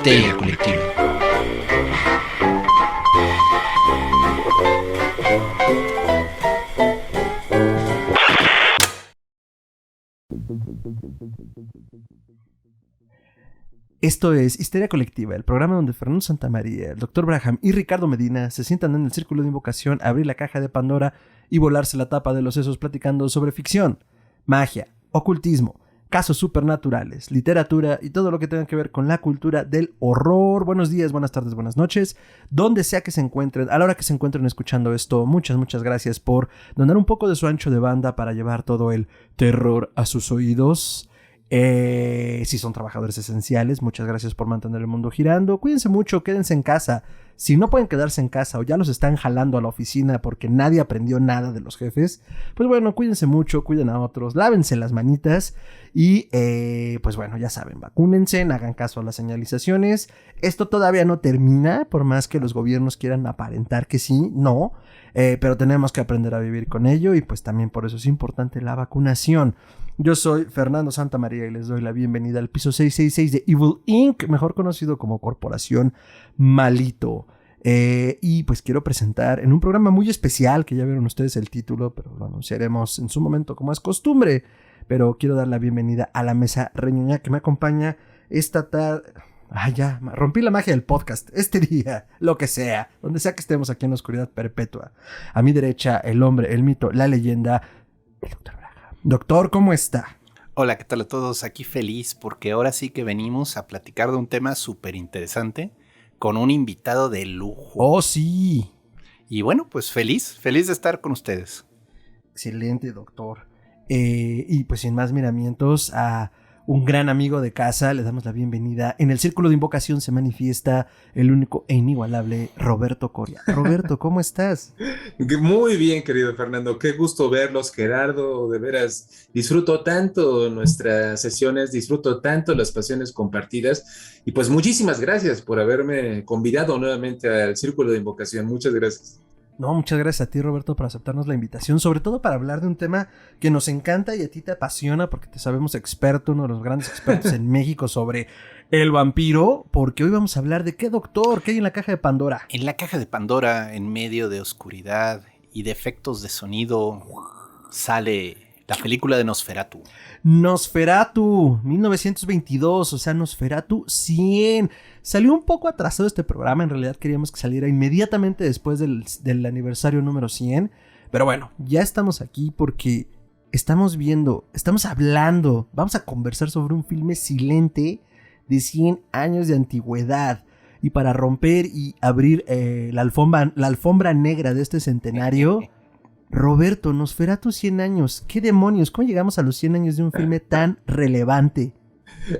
Histeria Colectiva. Esto es Histeria Colectiva, el programa donde Fernando Santamaría, el Dr. Braham y Ricardo Medina se sientan en el círculo de invocación a abrir la caja de Pandora y volarse la tapa de los sesos platicando sobre ficción, magia, ocultismo, casos supernaturales, literatura y todo lo que tenga que ver con la cultura del horror. Buenos días, buenas tardes, buenas noches, donde sea que se encuentren, a la hora que se encuentren escuchando esto. Muchas gracias por donar un poco de su ancho de banda para llevar todo el terror a sus oídos. Si son trabajadores esenciales, muchas gracias por mantener el mundo girando. Cuídense mucho, quédense en casa. Si no pueden quedarse en casa o ya los están jalando a la oficina porque nadie aprendió nada de los jefes, pues bueno, cuídense mucho, cuiden a otros, lávense las manitas y pues bueno, ya saben, vacúnense, hagan caso a las señalizaciones. Esto todavía no termina, por más que los gobiernos quieran aparentar que sí, no, pero tenemos que aprender a vivir con ello y pues también por eso es importante la vacunación. Yo soy Fernando Santamaría y les doy la bienvenida al piso 666 de Evil Inc., mejor conocido como Corporación Malito. Y pues quiero presentar en un programa muy especial, que ya vieron ustedes el título, pero lo anunciaremos en su momento como es costumbre. Pero quiero dar la bienvenida a la mesa reñoña que me acompaña esta tarde. Ya, rompí la magia del podcast. Este día, lo que sea, donde sea que estemos aquí en la oscuridad perpetua. A mi derecha, el hombre, el mito, la leyenda, el doctor. Doctor, ¿cómo está? Hola, ¿qué tal a todos? Aquí feliz porque ahora sí que venimos a platicar de un tema súper interesante con un invitado de lujo. ¡Oh, sí! Y bueno, pues feliz de estar con ustedes. Excelente, doctor. Y pues sin más miramientos, a un gran amigo de casa le damos la bienvenida. En el círculo de invocación se manifiesta el único e inigualable Roberto Coria. Roberto, ¿cómo estás? Muy bien, querido Fernando. Qué gusto verlos, Gerardo. De veras, disfruto tanto nuestras sesiones, disfruto tanto las pasiones compartidas. Y pues muchísimas gracias por haberme convidado nuevamente al círculo de invocación. Muchas gracias. No, muchas gracias a ti, Roberto, por aceptarnos la invitación, sobre todo para hablar de un tema que nos encanta y a ti te apasiona porque te sabemos experto, uno de los grandes expertos en México sobre el vampiro, porque hoy vamos a hablar de qué, doctor, qué hay en la caja de Pandora. En la caja de Pandora, en medio de oscuridad y de efectos de sonido, sale la película de Nosferatu. Nosferatu, 1922, o sea, Nosferatu 100. Salió un poco atrasado este programa, en realidad queríamos que saliera inmediatamente después del aniversario número 100. Pero bueno, ya estamos aquí porque estamos hablando, vamos a conversar sobre un filme silente de 100 años de antigüedad. Y para romper y abrir la alfombra negra de este centenario... Roberto, Nosferatu 100 años. ¿Qué demonios? ¿Cómo llegamos a los 100 años de un filme tan relevante?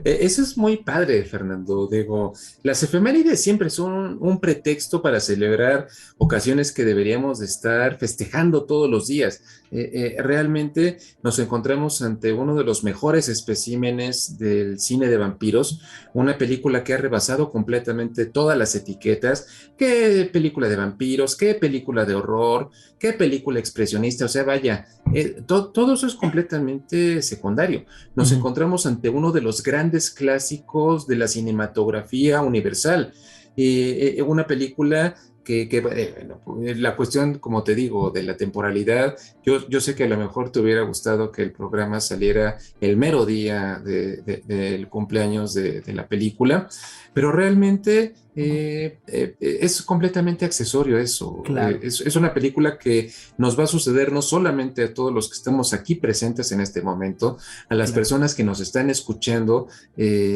Eso es muy padre, Fernando. Digo, las efemérides siempre son un pretexto para celebrar ocasiones que deberíamos de estar festejando todos los días. Realmente nos encontramos ante uno de los mejores especímenes del cine de vampiros, una película que ha rebasado completamente todas las etiquetas. ¿Qué película de vampiros? ¿Qué película de horror? ¿Qué película expresionista? O sea, vaya, todo eso es completamente secundario. Nos encontramos ante uno de los grandes clásicos de la cinematografía universal. Una película bueno, la cuestión, como te digo, de la temporalidad, yo sé que a lo mejor te hubiera gustado que el programa saliera el mero día del cumpleaños de la película, pero realmente es completamente accesorio eso. Claro. Es una película que nos va a suceder no solamente a todos los que estamos aquí presentes en este momento, a las personas que nos están escuchando,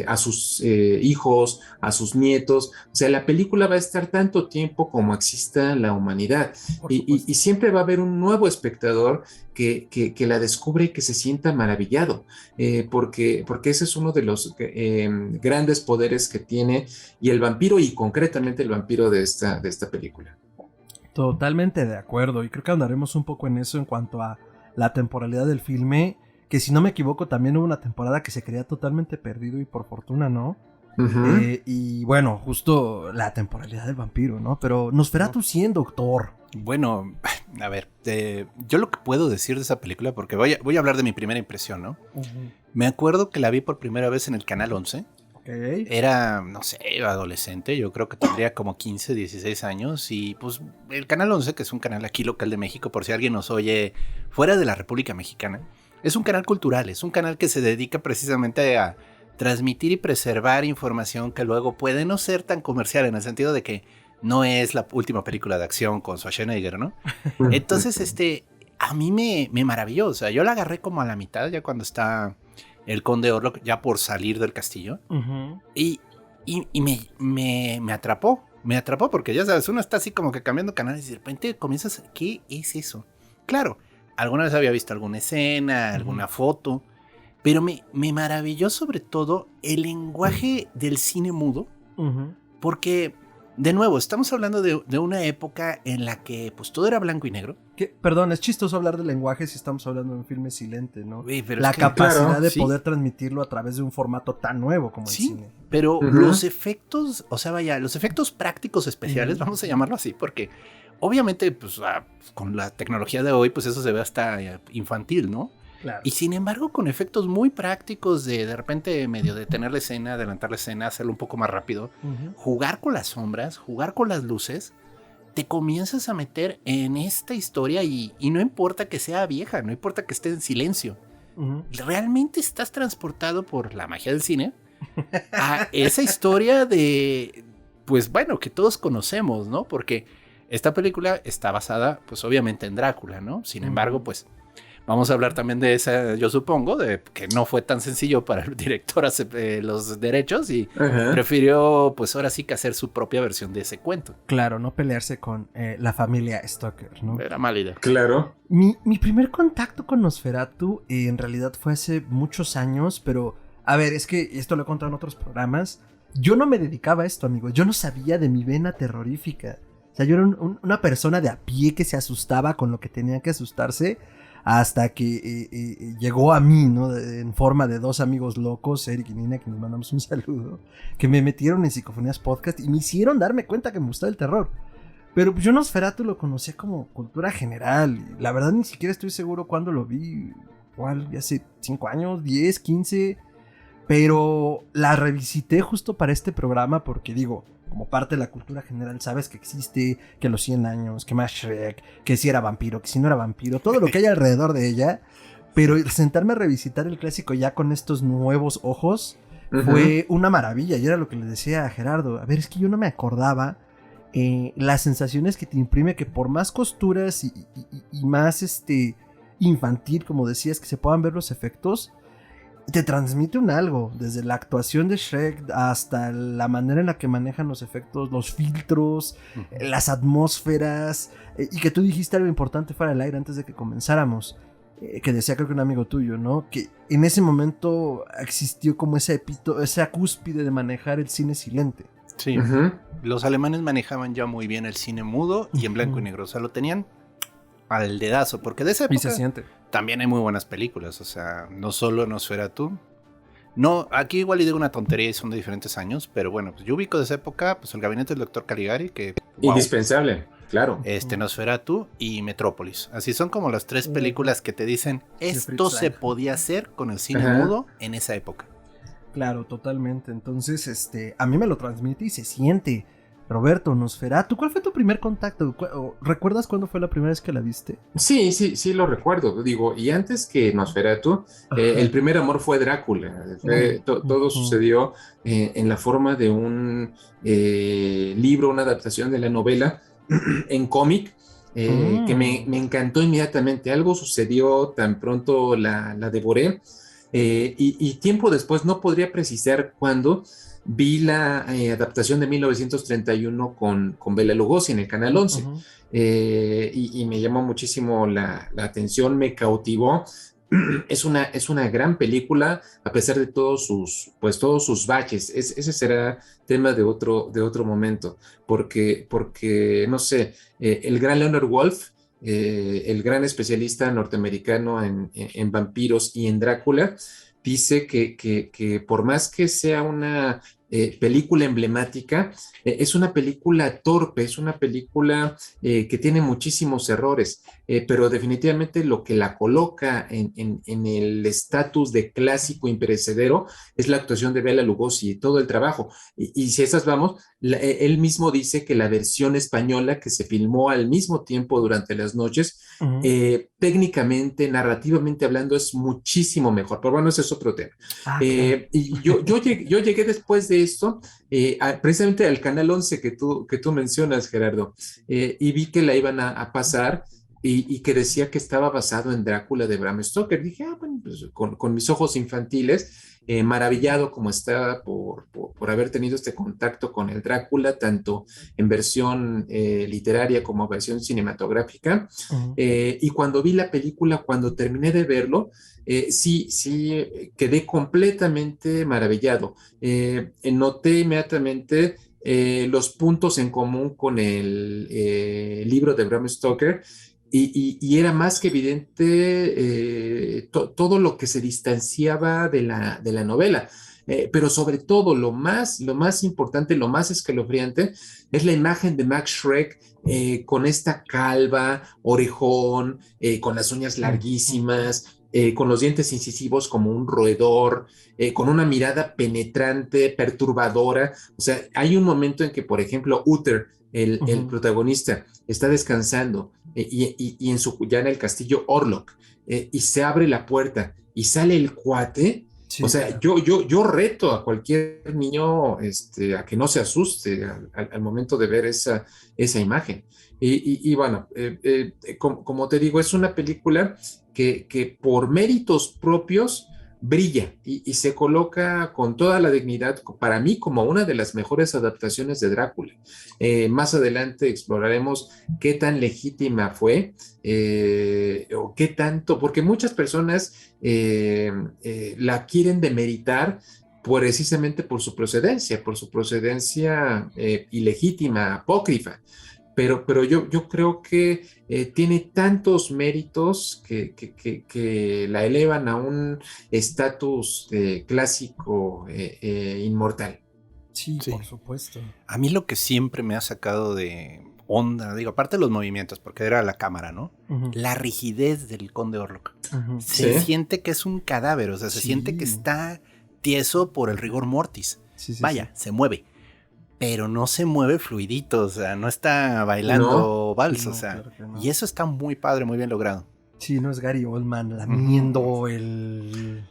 a sus hijos, a sus nietos. O sea, la película va a estar tanto tiempo como exista la humanidad y siempre va a haber un nuevo espectador que la descubre y que se sienta maravillado, porque ese es uno de los grandes poderes que tiene y el vampiro, y concretamente el vampiro de esta película. Totalmente de acuerdo, y creo que andaremos un poco en eso en cuanto a la temporalidad del filme, que si no me equivoco también hubo una temporada que se creía totalmente perdido y por fortuna, ¿no? Y bueno, justo la temporalidad del vampiro, ¿no? Pero Nosferatu 100, doctor. Bueno, a ver, yo lo que puedo decir de esa película, porque voy a hablar de mi primera impresión, ¿no? Me acuerdo que la vi por primera vez en el Canal 11. Era, no sé, adolescente, yo creo que tendría como 15, 16 años y pues el Canal 11, que es un canal aquí local de México, por si alguien nos oye fuera de la República Mexicana, es un canal cultural, es un canal que se dedica precisamente a transmitir y preservar información que luego puede no ser tan comercial en el sentido de que no es la última película de acción con Schwarzenegger, ¿no? Entonces, a mí me maravilló, o sea, yo la agarré como a la mitad, ya cuando está el Conde Orlok, ya por salir del castillo, y me atrapó, porque ya sabes, uno está así como que cambiando canales y de repente comienzas, ¿qué es eso? Claro, alguna vez había visto alguna escena, alguna foto, pero me maravilló sobre todo el lenguaje del cine mudo, porque, de nuevo, estamos hablando de una época en la que pues todo era blanco y negro. Perdón, es chistoso hablar de lenguaje si estamos hablando de un filme silente, ¿no? Pero la capacidad claro, de poder transmitirlo a través de un formato tan nuevo como el cine. Pero los efectos, o sea, vaya, los efectos prácticos especiales, vamos a llamarlo así, porque obviamente pues con la tecnología de hoy pues eso se ve hasta infantil, ¿no? Claro. Y sin embargo con efectos muy prácticos de repente medio detener la escena, adelantar la escena, hacerlo un poco más rápido, jugar con las sombras, jugar con las luces, te comienzas a meter en esta historia y no importa que sea vieja, no importa que esté en silencio. Realmente estás transportado por la magia del cine a esa historia de, pues bueno, que todos conocemos, ¿no? Porque esta película está basada, pues obviamente en Drácula, ¿no? Sin embargo, pues vamos a hablar también de esa, yo supongo, de que no fue tan sencillo para el director hacer los derechos y prefirió, pues ahora sí que hacer su propia versión de ese cuento. Claro, no pelearse con la familia Stoker, ¿no? Era mala idea. Claro. Mi primer contacto con Nosferatu en realidad fue hace muchos años, pero a ver, es que esto lo he contado en otros programas. Yo no me dedicaba a esto, amigos. Yo no sabía de mi vena terrorífica. O sea, yo era una persona de a pie que se asustaba con lo que tenía que asustarse. Hasta que llegó a mí, ¿no? En forma de dos amigos locos, Eric y Nina, que nos mandamos un saludo, que me metieron en Psicofonías Podcast y me hicieron darme cuenta que me gustaba el terror. Pero pues yo Nosferatu lo conocía como cultura general. Y la verdad ni siquiera estoy seguro cuándo lo vi. Igual, hace 5 años, 10, 15. Pero la revisité justo para este programa porque digo, como parte de la cultura general, sabes que existe, que los 100 años, que más Shrek, que si era vampiro, que si no era vampiro, todo lo que hay alrededor de ella. Pero sentarme a revisitar el clásico ya con estos nuevos ojos fue una maravilla. Y era lo que le decía a Gerardo. A ver, es que yo no me acordaba las sensaciones que te imprime, que por más costuras y más infantil, como decías, que se puedan ver los efectos, te transmite un algo, desde la actuación de Shrek hasta la manera en la que manejan los efectos, los filtros, las atmósferas, y que tú dijiste algo importante fuera del aire antes de que comenzáramos, que decía creo que un amigo tuyo, ¿no? Que en ese momento existió como esa cúspide de manejar el cine silente. Sí, los alemanes manejaban ya muy bien el cine mudo y en blanco y negro, o sea, lo tenían al dedazo, porque de esa época y se siente. También hay muy buenas películas, o sea, no solo Nosferatu. No, aquí igual le digo una tontería y son de diferentes años, pero bueno, pues yo ubico de esa época, pues el gabinete del Dr. Caligari, que... Wow, indispensable, claro. Nosferatu y Metrópolis. Así son como las tres películas que te dicen, esto se podía hacer con el cine mudo en esa época. Claro, totalmente. Entonces, a mí me lo transmite y se siente. Roberto, Nosferatu, ¿cuál fue tu primer contacto? ¿Recuerdas cuándo fue la primera vez que la viste? Sí, lo recuerdo. Digo, y antes que Nosferatu, el primer amor fue Drácula. Todo sucedió en la forma de un libro, una adaptación de la novela en cómic, que me encantó inmediatamente. Algo sucedió tan pronto la devoré, y tiempo después, no podría precisar cuándo, vi la adaptación de 1931 con Bela Lugosi en el Canal 11, y me llamó muchísimo la atención, me cautivó. Es una gran película, a pesar de todos sus baches. Ese será tema de otro momento, porque no sé, el gran Leonard Wolf, el gran especialista norteamericano en vampiros y en Drácula, dice que por más que sea una película emblemática, es una película torpe, es una película que tiene muchísimos errores, pero definitivamente lo que la coloca en el estatus de clásico imperecedero es la actuación de Bela Lugosi y todo el trabajo. Y si esas vamos, él mismo dice que la versión española que se filmó al mismo tiempo durante las noches, técnicamente, narrativamente hablando, es muchísimo mejor. Pero bueno, ese es otro tema. Claro. Y yo llegué después de esto, precisamente al Canal 11 que tú mencionas, Gerardo, y vi que la iban a pasar. Y que decía que estaba basado en Drácula de Bram Stoker. Dije, bueno, pues con mis ojos infantiles, maravillado como estaba por haber tenido este contacto con el Drácula, tanto en versión literaria como versión cinematográfica. Y cuando vi la película, cuando terminé de verlo, sí, quedé completamente maravillado. Noté inmediatamente los puntos en común con el libro de Bram Stoker. Y era más que evidente todo lo que se distanciaba de la novela. Pero sobre todo lo más importante, lo más escalofriante, es la imagen de Max Schreck con esta calva, orejón, con las uñas larguísimas, con los dientes incisivos como un roedor, con una mirada penetrante, perturbadora. O sea, hay un momento en que, por ejemplo, Uther, el protagonista, está descansando y ya en el castillo Orlok, y se abre la puerta y sale el cuate. Sí, o sea, claro. yo reto a cualquier niño a que no se asuste al momento de ver esa imagen. Y bueno, como te digo, es una película que por méritos propios brilla y se coloca con toda la dignidad, para mí, como una de las mejores adaptaciones de Drácula. Más adelante exploraremos qué tan legítima fue, o qué tanto, porque muchas personas la quieren demeritar precisamente por su procedencia ilegítima, apócrifa. Pero yo creo que tiene tantos méritos que la elevan a un estatus clásico inmortal. Sí, por supuesto. A mí lo que siempre me ha sacado de onda, digo, aparte de los movimientos, porque era la cámara, ¿no? La rigidez del Conde Orlok. Se siente que es un cadáver, o sea, se siente que está tieso por el rigor mortis. Vaya, se mueve. Pero no se mueve fluidito, o sea, no está bailando vals, o sea, claro no. Y eso está muy padre, muy bien logrado. Sí, no es Gary Oldman lamiendo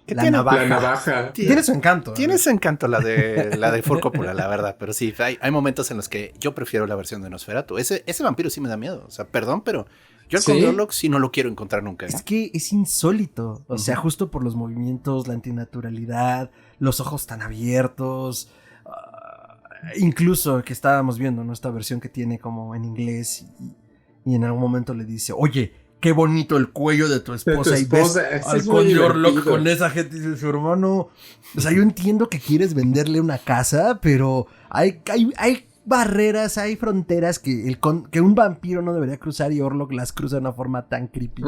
la navaja. Tiene su encanto. Tiene su encanto la de Ford Coppola, la verdad, pero sí, hay momentos en los que yo prefiero la versión de Nosferatu. Ese vampiro sí me da miedo, o sea, perdón, pero yo al Conde Orlok sí no lo quiero encontrar nunca. Es que es insólito, o sea, justo por los movimientos, la antinaturalidad, los ojos tan abiertos. Incluso que estábamos viendo, ¿no? Esta versión que tiene como en inglés y en algún momento le dice, oye, qué bonito el cuello de tu esposa. Y ves al Conde Orlok con esa gente y dice, su hermano, o sea, yo entiendo que quieres venderle una casa, pero hay barreras, hay fronteras que un vampiro no debería cruzar y Orlok las cruza de una forma tan creepy.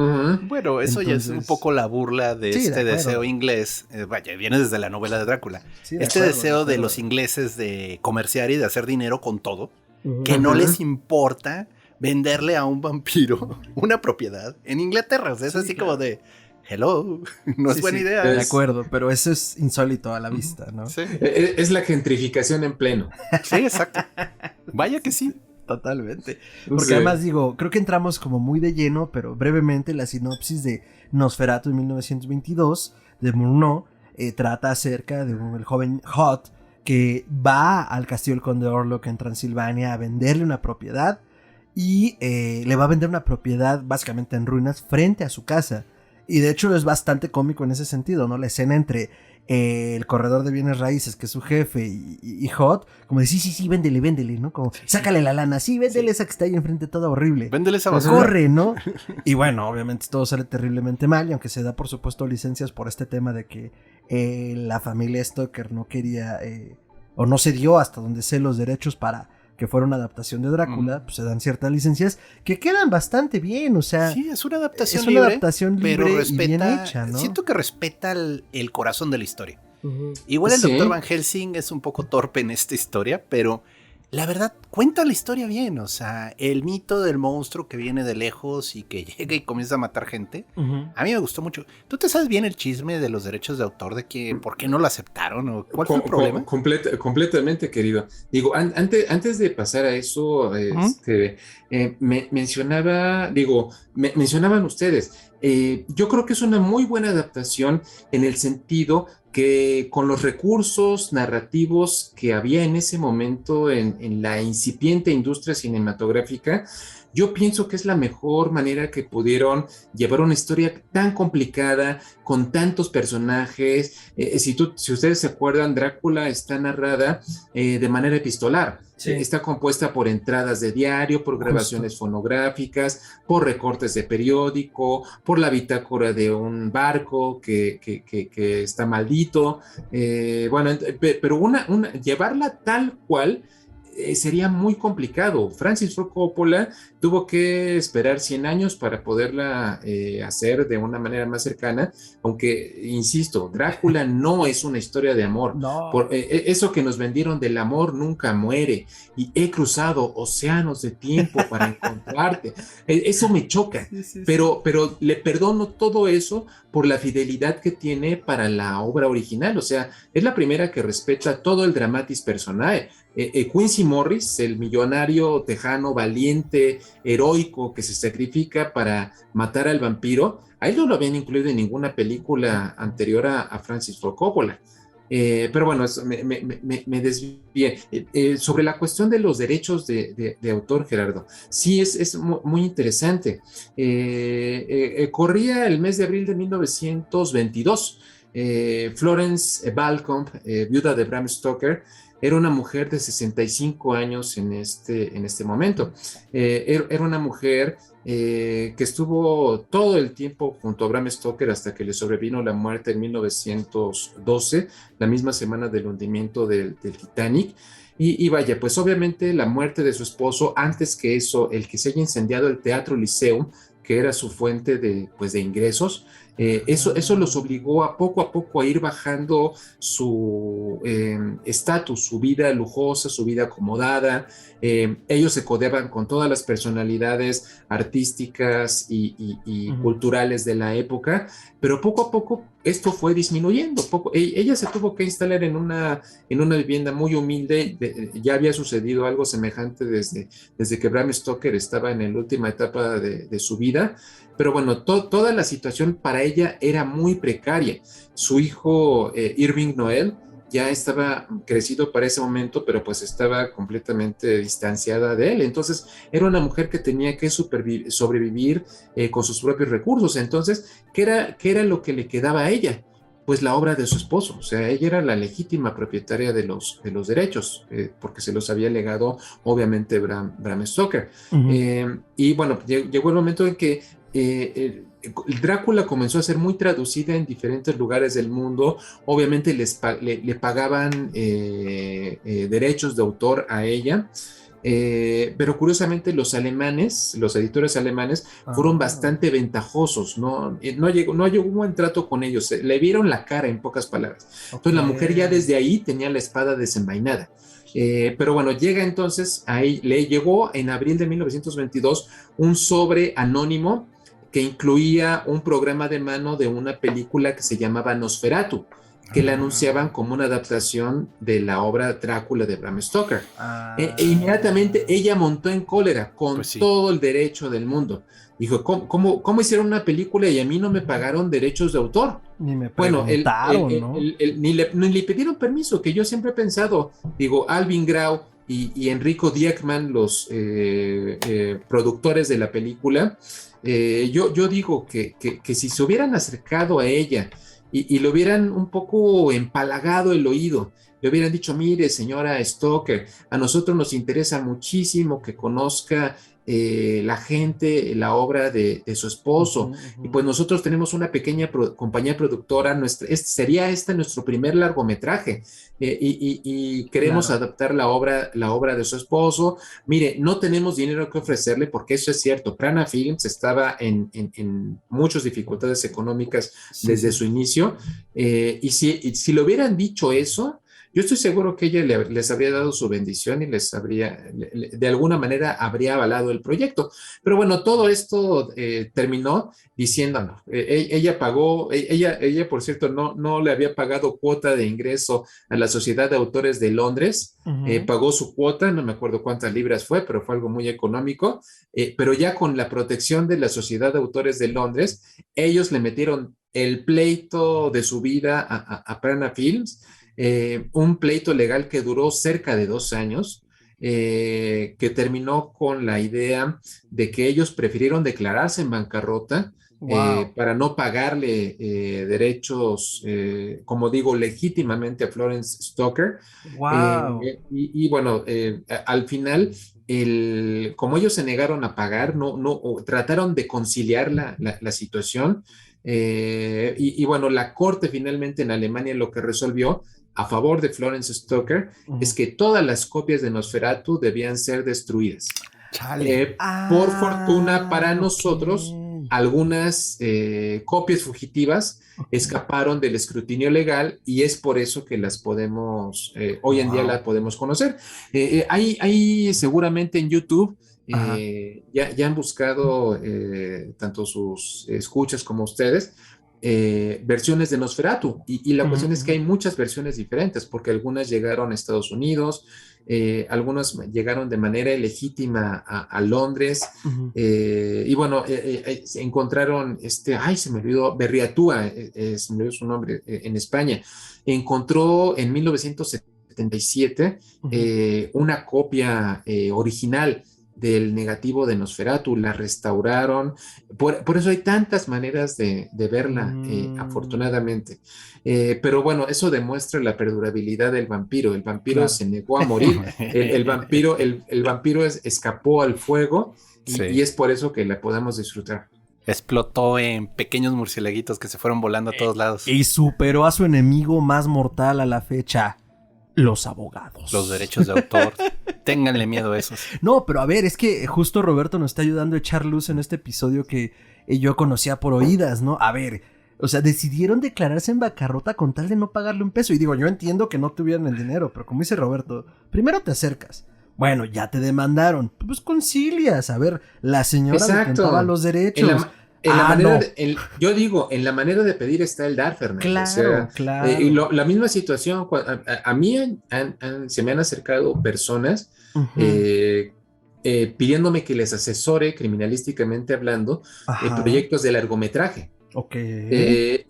Bueno, eso ya es un poco la burla de este deseo inglés. Vaya, viene desde la novela de Drácula. Sí, deseo de los ingleses de comerciar y de hacer dinero con todo, que no les importa venderle a un vampiro una propiedad en Inglaterra. O sea, es así como de... Hello, no es buena idea. De acuerdo, pero eso es insólito a la vista, ¿no? Sí. Es la gentrificación en pleno. Sí, exacto. Vaya que sí. Totalmente. Porque además digo, creo que entramos como muy de lleno, pero brevemente la sinopsis de Nosferatu de 1922 de Murnau trata acerca de el joven Hot que va al castillo del Conde Orlok en Transilvania a venderle una propiedad y le va a vender una propiedad básicamente en ruinas frente a su casa. Y de hecho es bastante cómico en ese sentido, ¿no? La escena entre el corredor de bienes raíces, que es su jefe, y Hot, como de sí, véndele, ¿no? Como, sácale la lana, véndele esa que está ahí enfrente, toda horrible. Véndele esa basura. Corre, ¿no? Y bueno, obviamente todo sale terriblemente mal, y aunque se da, por supuesto, licencias por este tema de que la familia Stoker no quería, o no se dio hasta donde sé los derechos para que fuera una adaptación de Drácula, pues se dan ciertas licencias que quedan bastante bien, o sea... Sí, es una adaptación libre, pero respeta, y bien hecha, ¿no? Siento que respeta el corazón de la historia. Igual el Sí. doctor Van Helsing es un poco torpe en esta historia, pero la verdad cuenta la historia bien. O sea, el mito del monstruo que viene de lejos y que llega y comienza a matar gente, a mí me gustó mucho. ¿Tú te sabes bien el chisme de los derechos de autor, de que por qué no lo aceptaron o cuál fue el problema? Completamente, querido. Digo, antes de pasar a eso, mencionaban ustedes, yo creo que es una muy buena adaptación en el sentido que con los recursos narrativos que había en ese momento en la incipiente industria cinematográfica, yo pienso que es la mejor manera que pudieron llevar una historia tan complicada, con tantos personajes. Si ustedes se acuerdan, Drácula está narrada de manera epistolar. Sí. Está compuesta por entradas de diario, por grabaciones fonográficas, por recortes de periódico, por la bitácora de un barco que está maldito. Pero llevarla tal cual sería muy complicado. Francis Ford Coppola tuvo que esperar 100 años para poderla hacer de una manera más cercana, aunque, insisto, Drácula no es una historia de amor. No. Eso que nos vendieron del amor nunca muere, y he cruzado océanos de tiempo para encontrarte. Eso me choca, pero le perdono todo eso por la fidelidad que tiene para la obra original. O sea, es la primera que respeta todo el dramatis personae. Quincy Morris, el millonario tejano valiente, heroico, que se sacrifica para matar al vampiro, a él no lo habían incluido en ninguna película anterior a Francis Ford Coppola. Pero bueno, me desvié. Sobre la cuestión de los derechos de autor, Gerardo, sí es muy interesante. Corría el mes de abril de 1922. Florence Balcombe, viuda de Bram Stoker, era una mujer de 65 años en este momento. Era una mujer que estuvo todo el tiempo junto a Bram Stoker hasta que le sobrevino la muerte en 1912, la misma semana del hundimiento del Titanic. Y vaya, pues obviamente la muerte de su esposo, antes que eso, el que se haya incendiado el Teatro Lyceum, que era su fuente de ingresos, eso los obligó a poco a ir bajando su estatus, su vida lujosa, su vida acomodada. Ellos se codeaban con todas las personalidades artísticas y culturales de la época, pero poco a poco esto fue disminuyendo. Ella se tuvo que instalar en una vivienda muy humilde. Ya había sucedido algo semejante desde que Bram Stoker estaba en la última etapa de su vida. Pero bueno, toda la situación para ella era muy precaria. Su hijo Irving Noel ya estaba crecido para ese momento, pero pues estaba completamente distanciada de él. Entonces era una mujer que tenía que sobrevivir con sus propios recursos. Entonces, ¿qué era lo que le quedaba a ella? Pues la obra de su esposo. O sea, ella era la legítima propietaria de los derechos, porque se los había legado obviamente Bram Stoker. Y bueno, llegó el momento en que Drácula comenzó a ser muy traducida en diferentes lugares del mundo. Obviamente le pagaban derechos de autor a ella. Pero curiosamente los editores alemanes fueron bastante ventajosos, no llegó un buen trato con ellos, le vieron la cara, en pocas palabras. Entonces la mujer ya desde ahí tenía la espada desenvainada. Pero bueno, llega entonces, ahí le llegó en abril de 1922 un sobre anónimo que incluía un programa de mano de una película que se llamaba Nosferatu, que la anunciaban como una adaptación de la obra Drácula de Bram Stoker. E inmediatamente ella montó en cólera con todo el derecho del mundo. Dijo, ¿cómo hicieron una película y a mí no me pagaron derechos de autor? Ni me preguntaron, ¿no? Ni le pidieron permiso, que yo siempre he pensado, digo, Alvin Grau y Enrico Dieckmann, los productores de la película, yo digo que si se hubieran acercado a ella y le hubieran un poco empalagado el oído, le hubieran dicho, mire, señora Stoker, a nosotros nos interesa muchísimo que conozca la gente, la obra de su esposo, y pues nosotros tenemos una pequeña compañía productora, sería este nuestro primer largometraje, y queremos adaptar la obra de su esposo. Mire, no tenemos dinero que ofrecerle, porque eso es cierto, Prana Films estaba en muchas dificultades económicas desde su inicio, y si le hubieran dicho eso, yo estoy seguro que ella les habría dado su bendición y de alguna manera habría avalado el proyecto. Pero bueno, todo esto terminó diciendo, no, ella pagó, ella por cierto no le había pagado cuota de ingreso a la Sociedad de Autores de Londres, pagó su cuota, no me acuerdo cuántas libras fue, pero fue algo muy económico, pero ya con la protección de la Sociedad de Autores de Londres, ellos le metieron el pleito de su vida a Prana Films, un pleito legal que duró cerca de 2 años, que terminó con la idea de que ellos prefirieron declararse en bancarrota para no pagarle derechos, como digo, legítimamente a Florence Stoker. Y bueno, al final, como ellos se negaron a pagar, trataron de conciliar la situación. Y bueno, la corte finalmente en Alemania lo que resolvió a favor de Florence Stoker es que todas las copias de Nosferatu debían ser destruidas. Por fortuna para nosotros, algunas copias fugitivas escaparon del escrutinio legal, y es por eso que las podemos, hoy en día la podemos conocer. Hay seguramente en YouTube, ya han buscado tanto sus escuchas como ustedes, versiones de Nosferatu, y la cuestión es que hay muchas versiones diferentes, porque algunas llegaron a Estados Unidos, algunas llegaron de manera ilegítima a Londres, y bueno, se encontraron, se me olvidó, Berriatúa, se me olvidó su nombre, en España, encontró en 1977 una copia original del negativo de Nosferatu, la restauraron, por eso hay tantas maneras de verla, afortunadamente. Pero bueno, eso demuestra la perdurabilidad del vampiro. El vampiro se negó a morir, el vampiro escapó al fuego, y es por eso que la podemos disfrutar. Explotó en pequeños murciélaguitos que se fueron volando a todos lados. Y superó a su enemigo más mortal a la fecha: los abogados. Los derechos de autor. Ténganle miedo a esos. No, pero a ver, es que justo Roberto nos está ayudando a echar luz en este episodio que yo conocía por oídas, ¿no? A ver, o sea, decidieron declararse en bancarrota con tal de no pagarle un peso. Y digo, yo entiendo que no tuvieran el dinero, pero como dice Roberto, primero te acercas. Bueno, ya te demandaron. Pues concilias. A ver, la señora detentaba los derechos. Yo digo, en la manera de pedir está el dar, Fernando. Claro, claro. Y la misma situación, a mí se me han acercado personas pidiéndome que les asesore criminalísticamente hablando proyectos de largometraje.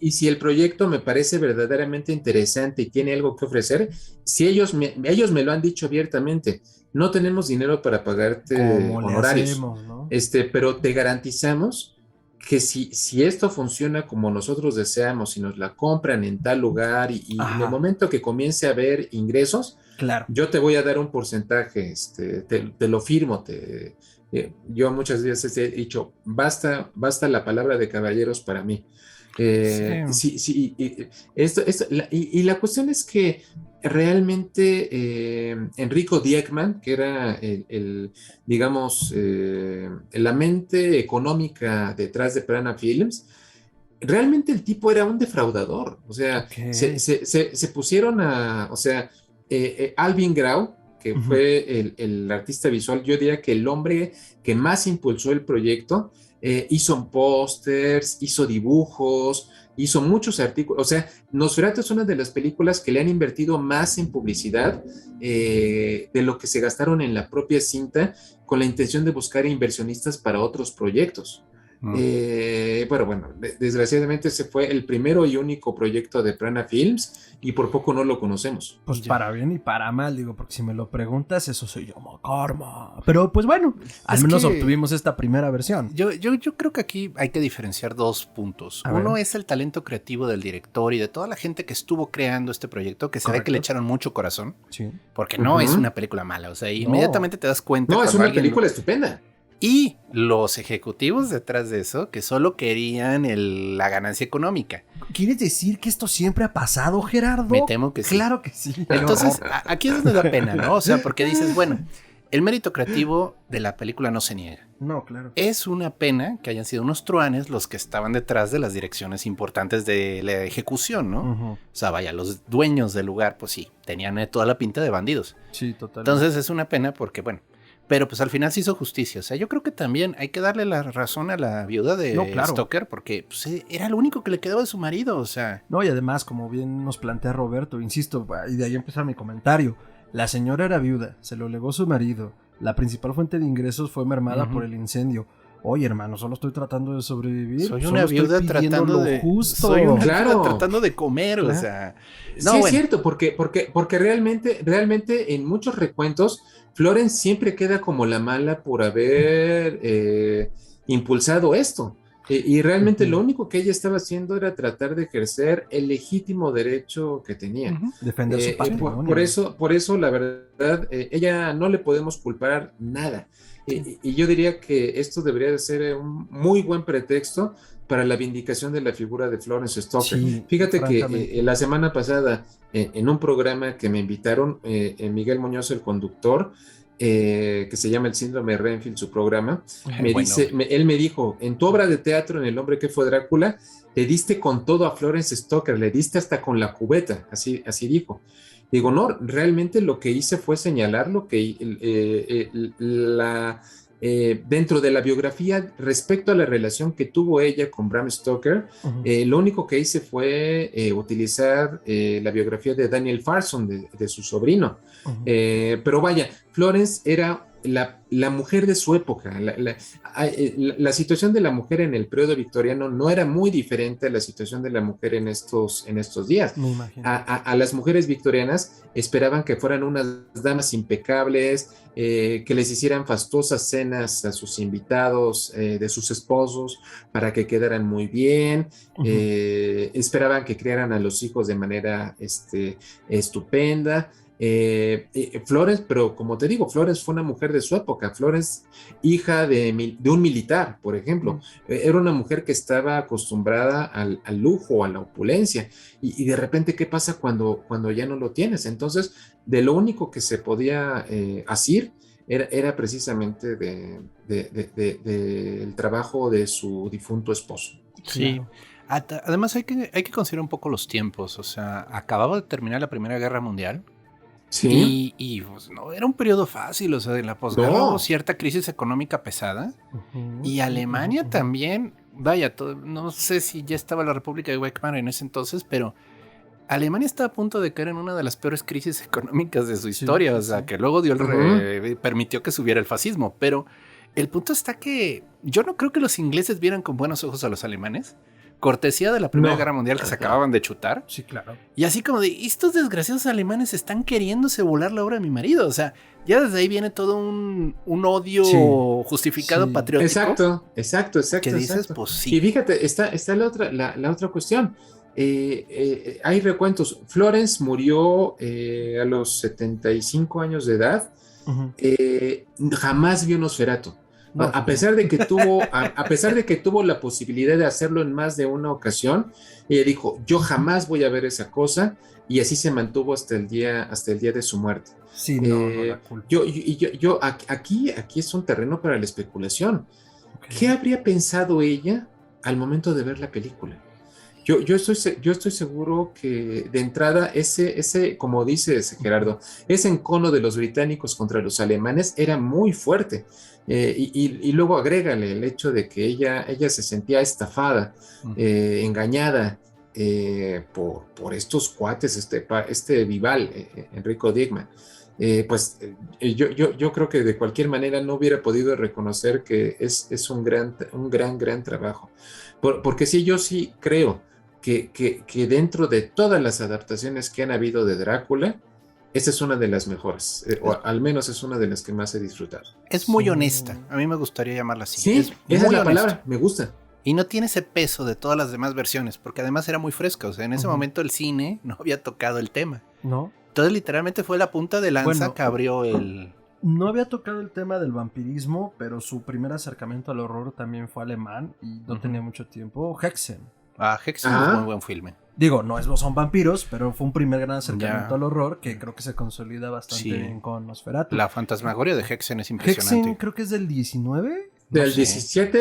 Y si el proyecto me parece verdaderamente interesante y tiene algo que ofrecer, si ellos me lo han dicho abiertamente, no tenemos dinero para pagarte honorarios, hacemos, ¿no? Pero te garantizamos que si esto funciona como nosotros deseamos y nos la compran en tal lugar, y en el momento que comience a haber ingresos, claro, yo te voy a dar un porcentaje, te lo firmo. Yo muchas veces he dicho, basta la palabra de caballeros para mí. La cuestión es que realmente Enrico Diekman, que era digamos, la mente económica detrás de Prana Films, realmente el tipo era un defraudador. O sea, se pusieron o sea, Alvin Grau, que fue el artista visual, yo diría que el hombre que más impulsó el proyecto, hizo pósters, hizo dibujos, hizo muchos artículos. O sea, Nosferatu es una de las películas que le han invertido más en publicidad de lo que se gastaron en la propia cinta, con la intención de buscar inversionistas para otros proyectos. Bueno, desgraciadamente ese fue el primero y único proyecto de Prana Films y por poco no lo conocemos. Pues para bien y para mal, digo, porque si me lo preguntas, eso soy yo, Karma. Pero pues bueno, al menos obtuvimos esta primera versión. Yo creo que aquí hay que diferenciar dos puntos. Uno es el talento creativo del director y de toda la gente que estuvo creando este proyecto, que se ve que le echaron mucho corazón. Sí. Porque no es una película mala, o sea, inmediatamente te das cuenta. No, es una película estupenda. Y los ejecutivos detrás de eso, que solo querían la ganancia económica. ¿Quieres decir que esto siempre ha pasado, Gerardo? Me temo que sí. Claro que sí. Entonces, aquí es donde da pena, ¿no? O sea, porque dices, bueno, el mérito creativo de la película no se niega. No, claro. Es una pena que hayan sido unos truanes los que estaban detrás de las direcciones importantes de la ejecución, ¿no? O sea, vaya, los dueños del lugar, pues sí, tenían toda la pinta de bandidos. Sí, totalmente. Entonces es una pena porque, bueno, pero pues al final se hizo justicia. O sea, yo creo que también hay que darle la razón a la viuda de Stoker porque pues, era lo único que le quedó de su marido, o sea. No, y además, como bien nos plantea Roberto, insisto, y de ahí empieza mi comentario. La señora era viuda, se lo legó su marido. La principal fuente de ingresos fue mermada por el incendio. Oye, hermano, solo estoy tratando de sobrevivir. Soy una viuda tratando de justo. Soy una viuda tratando de comer, o sea. No, sí, es cierto, porque realmente en muchos recuentos Florence siempre queda como la mala por haber impulsado esto. Y realmente lo único que ella estaba haciendo era tratar de ejercer el legítimo derecho que tenía. Defender su patrimonio. Por eso, la verdad, ella no le podemos culpar nada. Y yo diría que esto debería de ser un muy buen pretexto para la vindicación de la figura de Florence Stoker. Sí, fíjate que la semana pasada, en un programa que me invitaron, Miguel Muñoz, el conductor, que se llama El Síndrome de Renfield, su programa, él me dijo, en tu obra de teatro, en El hombre que fue Drácula, le diste con todo a Florence Stoker, le diste hasta con la cubeta, así dijo. Digo, no, realmente lo que hice fue señalar lo que dentro de la biografía respecto a la relación que tuvo ella con Bram Stoker, lo único que hice fue utilizar la biografía de Daniel Farson, de su sobrino. Pero vaya, Florence era la mujer de su época. La situación de la mujer en el periodo victoriano no era muy diferente a la situación de la mujer en estos días. Me imagino. A las mujeres victorianas esperaban que fueran unas damas impecables, que les hicieran fastuosas cenas a sus invitados, de sus esposos, para que quedaran muy bien. Esperaban que criaran a los hijos de manera estupenda. Florence, pero como te digo, Florence fue una mujer de su época. Florence, hija de un militar, por ejemplo, era una mujer que estaba acostumbrada al lujo, a la opulencia, y de repente, ¿qué pasa cuando ya no lo tienes? Entonces, de lo único que se podía asir era precisamente del trabajo de su difunto esposo. Sí. Además hay que considerar un poco los tiempos. O sea, acababa de terminar la Primera Guerra Mundial. Sí. Y pues, no era un periodo fácil, o sea, en la posguerra hubo cierta crisis económica pesada. Y Alemania también, vaya, no sé si ya estaba la República de Weimar en ese entonces, pero Alemania está a punto de caer en una de las peores crisis económicas de su historia, o sea, que luego permitió que subiera el fascismo. Pero el punto está que yo no creo que los ingleses vieran con buenos ojos a los alemanes. Cortesía de la Primera Guerra Mundial que se acababan de chutar. Sí, claro. Y así como de, estos desgraciados alemanes están queriéndose volar la obra de mi marido. O sea, ya desde ahí viene todo un odio justificado patriótico. Exacto. Que dices, pues sí. Y fíjate, está la otra cuestión. Hay recuentos. Florence murió a los 75 años de edad. Jamás vio Nosferatu. No, a pesar de que tuvo la posibilidad de hacerlo en más de una ocasión, ella dijo, yo jamás voy a ver esa cosa, y así se mantuvo hasta el día de su muerte. Sí, no la culpo. Yo aquí es un terreno para la especulación. Okay. ¿Qué habría pensado ella al momento de ver la película? Yo estoy seguro que de entrada ese, como dices, Gerardo, ese encono de los británicos contra los alemanes era muy fuerte. Y luego agrégale el hecho de que ella se sentía estafada, engañada por estos cuates, este Vival, Enrico Digman. yo creo que de cualquier manera no hubiera podido reconocer que es gran trabajo. Porque sí, yo sí creo que dentro de todas las adaptaciones que han habido de Drácula, esta es una de las mejores, o Es, al menos es una de las que más he disfrutado. es muy honesta, a mí me gustaría llamarla así, es Sí, esa es muy la honesta. palabra, me gusta. Y no tiene ese peso de todas las demás versiones, porque además era muy fresca. O sea, en ese momento el cine no había tocado el tema. ¿No? Entonces, literalmente fue la punta de lanza que abrió el. No había tocado el tema del vampirismo, pero su primer acercamiento al horror también fue alemán y no tenía mucho tiempo. Hexen. Hexen es muy buen filme. Digo, no son vampiros, pero fue un primer gran acercamiento al horror que creo que se consolida bastante bien con Nosferatu. La fantasmagoria de Hexen es impresionante. Hexen creo que es del 19. Del 17,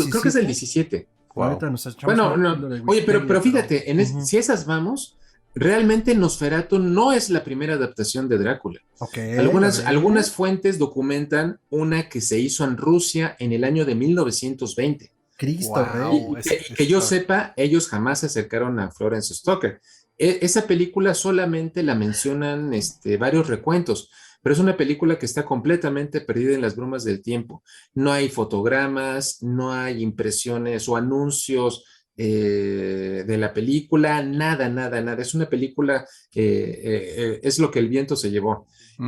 creo que es del 17. Wow. Bueno, no. Oye, pero fíjate, si esas vamos, realmente Nosferatu no es la primera adaptación de Drácula. Okay, algunas fuentes documentan una que se hizo en Rusia en el año de 1920. Cristo Rey. Y que yo sepa, ellos jamás se acercaron a Florence Stoker. Esa película solamente la mencionan varios recuentos, pero es una película que está completamente perdida en las brumas del tiempo. No hay fotogramas, no hay impresiones o anuncios de la película, nada. Es una película, es lo que el viento se llevó.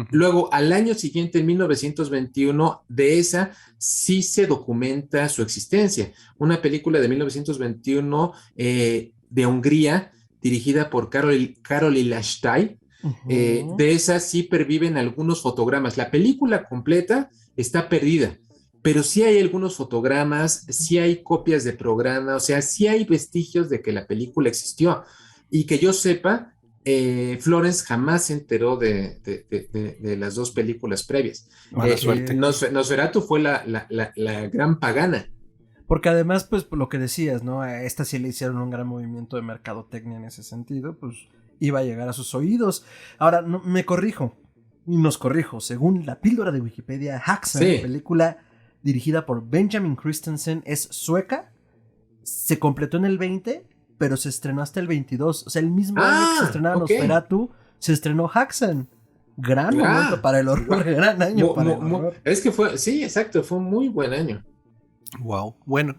Luego, al año siguiente, en 1921, de esa sí se documenta su existencia. Una película de 1921 de Hungría, dirigida por Karol Ilastai. De esa sí perviven algunos fotogramas. La película completa está perdida, pero sí hay algunos fotogramas, sí hay copias de programa, o sea, sí hay vestigios de que la película existió. Y que yo sepa, Florence jamás se enteró de las dos películas previas. Mala suerte. Nosferatu fue la gran pagana. Porque además, pues, por lo que decías, ¿no? A esta sí le hicieron un gran movimiento de mercadotecnia en ese sentido, pues iba a llegar a sus oídos. Ahora, nos corrijo, según la píldora de Wikipedia, Hexen, película dirigida por Benjamin Christensen, es sueca, se completó en el 20, pero se estrenó hasta el 22. O sea, el mismo año que se estrenaba Nosferatu, se estrenó Hexen. Gran momento para el horror, gran año para el horror. Es que sí, exacto, fue un muy buen año. Wow, bueno.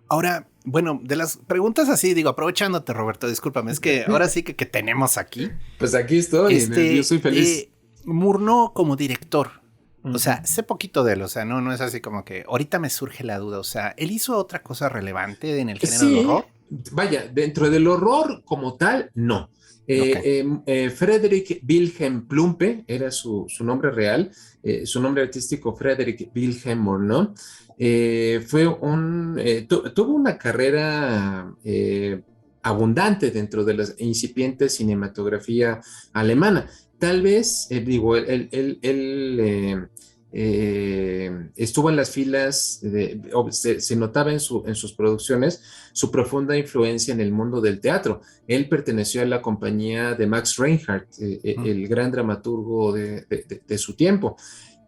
Ahora, de las preguntas así, digo, aprovechándote, Roberto, discúlpame, es que ahora sí que tenemos aquí. Pues aquí estoy, yo soy feliz. Murnau como director, o sea, sé poquito de él, o sea, no es así como que ahorita me surge la duda, o sea, ¿él hizo otra cosa relevante en el género del horror? Vaya, dentro del horror como tal, no. Frederick Wilhelm Plumpe era su nombre real, su nombre artístico Frederick Wilhelm Murnau. Tuvo una carrera abundante dentro de la incipiente cinematografía alemana. Tal vez, él estuvo en las filas, se notaba en sus producciones su profunda influencia en el mundo del teatro. Él perteneció a la compañía de Max Reinhardt, el gran dramaturgo de su tiempo.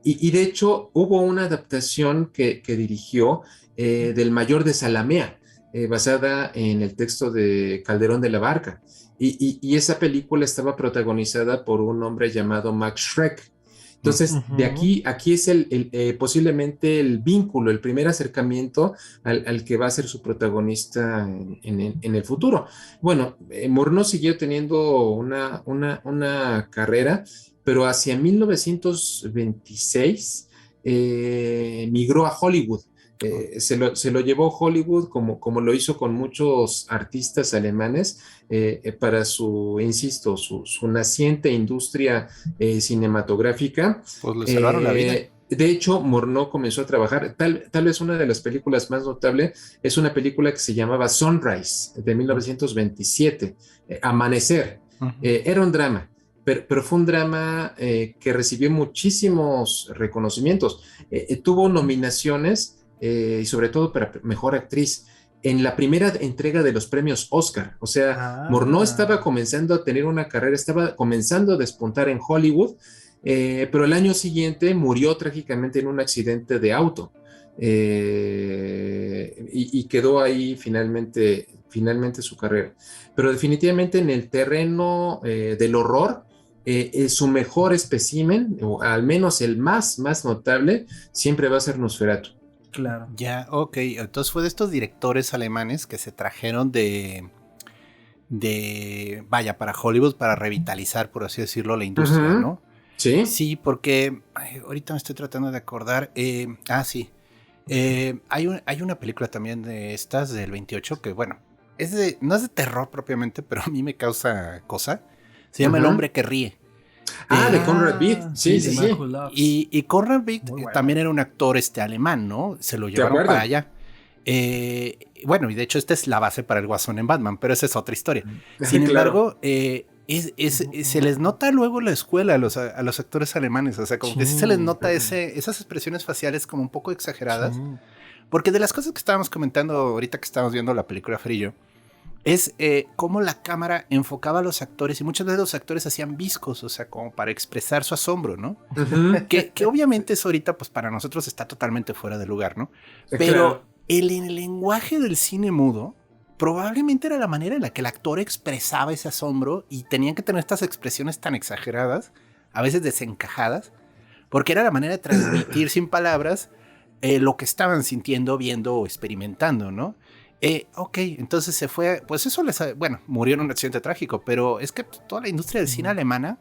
Y de hecho hubo una adaptación que dirigió del Mayor de Zalamea, basada en el texto de Calderón de la Barca. Y esa película estaba protagonizada por un hombre llamado Max Schreck. Entonces, de aquí es posiblemente el vínculo, el primer acercamiento al que va a ser su protagonista en el futuro. Bueno, Murnau siguió teniendo una carrera, pero hacia 1926 migró a Hollywood. Se lo llevó Hollywood como lo hizo con muchos artistas alemanes para su naciente industria cinematográfica. Pues le salvaron la vida. De hecho, Murnau comenzó a trabajar, tal vez una de las películas más notables es una película que se llamaba Sunrise, de 1927, Amanecer. Era un drama. Pero fue un drama que recibió muchísimos reconocimientos. Tuvo nominaciones y sobre todo para mejor actriz en la primera entrega de los premios Oscar. O sea, Murnau estaba comenzando a tener una carrera, estaba comenzando a despuntar en Hollywood, pero el año siguiente murió trágicamente en un accidente de auto y quedó ahí finalmente su carrera. Pero definitivamente en el terreno del horror, su mejor espécimen, o al menos el más notable, siempre va a ser Nosferatu. Claro. Ya, ok. Entonces fue de estos directores alemanes que se trajeron vaya, para Hollywood, para revitalizar, por así decirlo, la industria, ¿no? Sí. Sí, porque ahorita me estoy tratando de acordar. Sí. Hay una película también de estas del 28 que, bueno, no es de terror propiamente, pero a mí me causa cosa. Se llama El hombre que ríe. De Conrad Beat. Sí. Y Conrad Beat también era un actor alemán, ¿no? Se lo llevaron para allá. Bueno, y de hecho esta es la base para el Guasón en Batman, pero esa es otra historia. Sin embargo, se les nota luego la escuela a los actores alemanes, o sea, como que sí se les nota esas expresiones faciales como un poco exageradas, porque de las cosas que estábamos comentando ahorita que estábamos viendo la película Frillo, es cómo la cámara enfocaba a los actores y muchas veces los actores hacían viscos, o sea, como para expresar su asombro, ¿no? Que obviamente eso ahorita, pues para nosotros está totalmente fuera de lugar, ¿no? Pero el lenguaje del cine mudo probablemente era la manera en la que el actor expresaba ese asombro y tenían que tener estas expresiones tan exageradas, a veces desencajadas, porque era la manera de transmitir sin palabras lo que estaban sintiendo, viendo o experimentando, ¿no? Ok, entonces se fue, pues eso murió en un accidente trágico, pero es que toda la industria del cine alemana,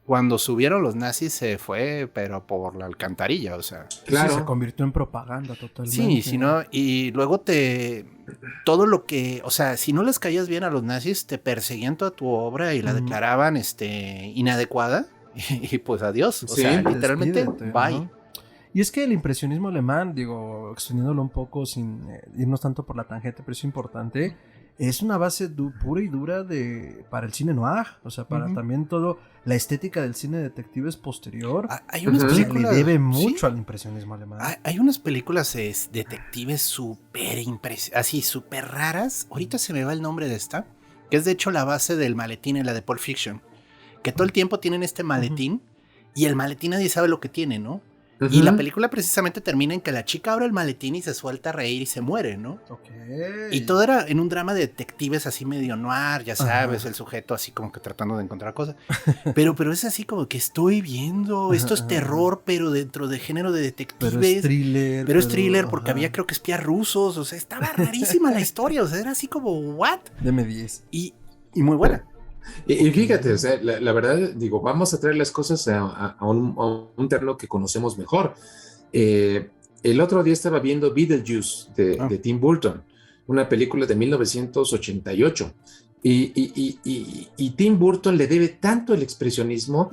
cuando subieron los nazis, se fue, pero por la alcantarilla, o sea. Claro. Sí, se convirtió en propaganda totalmente. Sí, ¿no? Y luego todo lo que, o sea, si no les caías bien a los nazis, te perseguían toda tu obra y la declaraban inadecuada, y pues adiós, o sea, literalmente, bye. ¿No? Y es que el impresionismo alemán, digo, extendiéndolo un poco sin irnos tanto por la tangente, pero es importante, es una base pura y dura para el cine noir, o sea, para también todo la estética del cine detectives posterior. Hay unas películas, le debe mucho al impresionismo alemán. Hay unas películas detectives así súper raras. Ahorita se me va el nombre de esta, que es de hecho la base del maletín en la de Pulp Fiction, que todo el tiempo tienen este maletín y el maletín nadie sabe lo que tiene, ¿no? Y la película precisamente termina en que la chica abre el maletín y se suelta a reír y se muere, ¿no? Y todo era en un drama de detectives así medio noir, ya sabes, el sujeto así como que tratando de encontrar cosas. Pero es así como que estoy viendo, esto es terror, pero dentro de género de detectives. Pero es thriller porque había creo que espías rusos, o sea, estaba rarísima la historia, o sea, era así como, ¿what? Deme 10. Y muy buena. Y fíjate, o sea, la verdad, digo, vamos a traer las cosas a un terreno que conocemos mejor. El otro día estaba viendo Beetlejuice de Tim Burton, una película de 1988. Y Tim Burton le debe tanto el expresionismo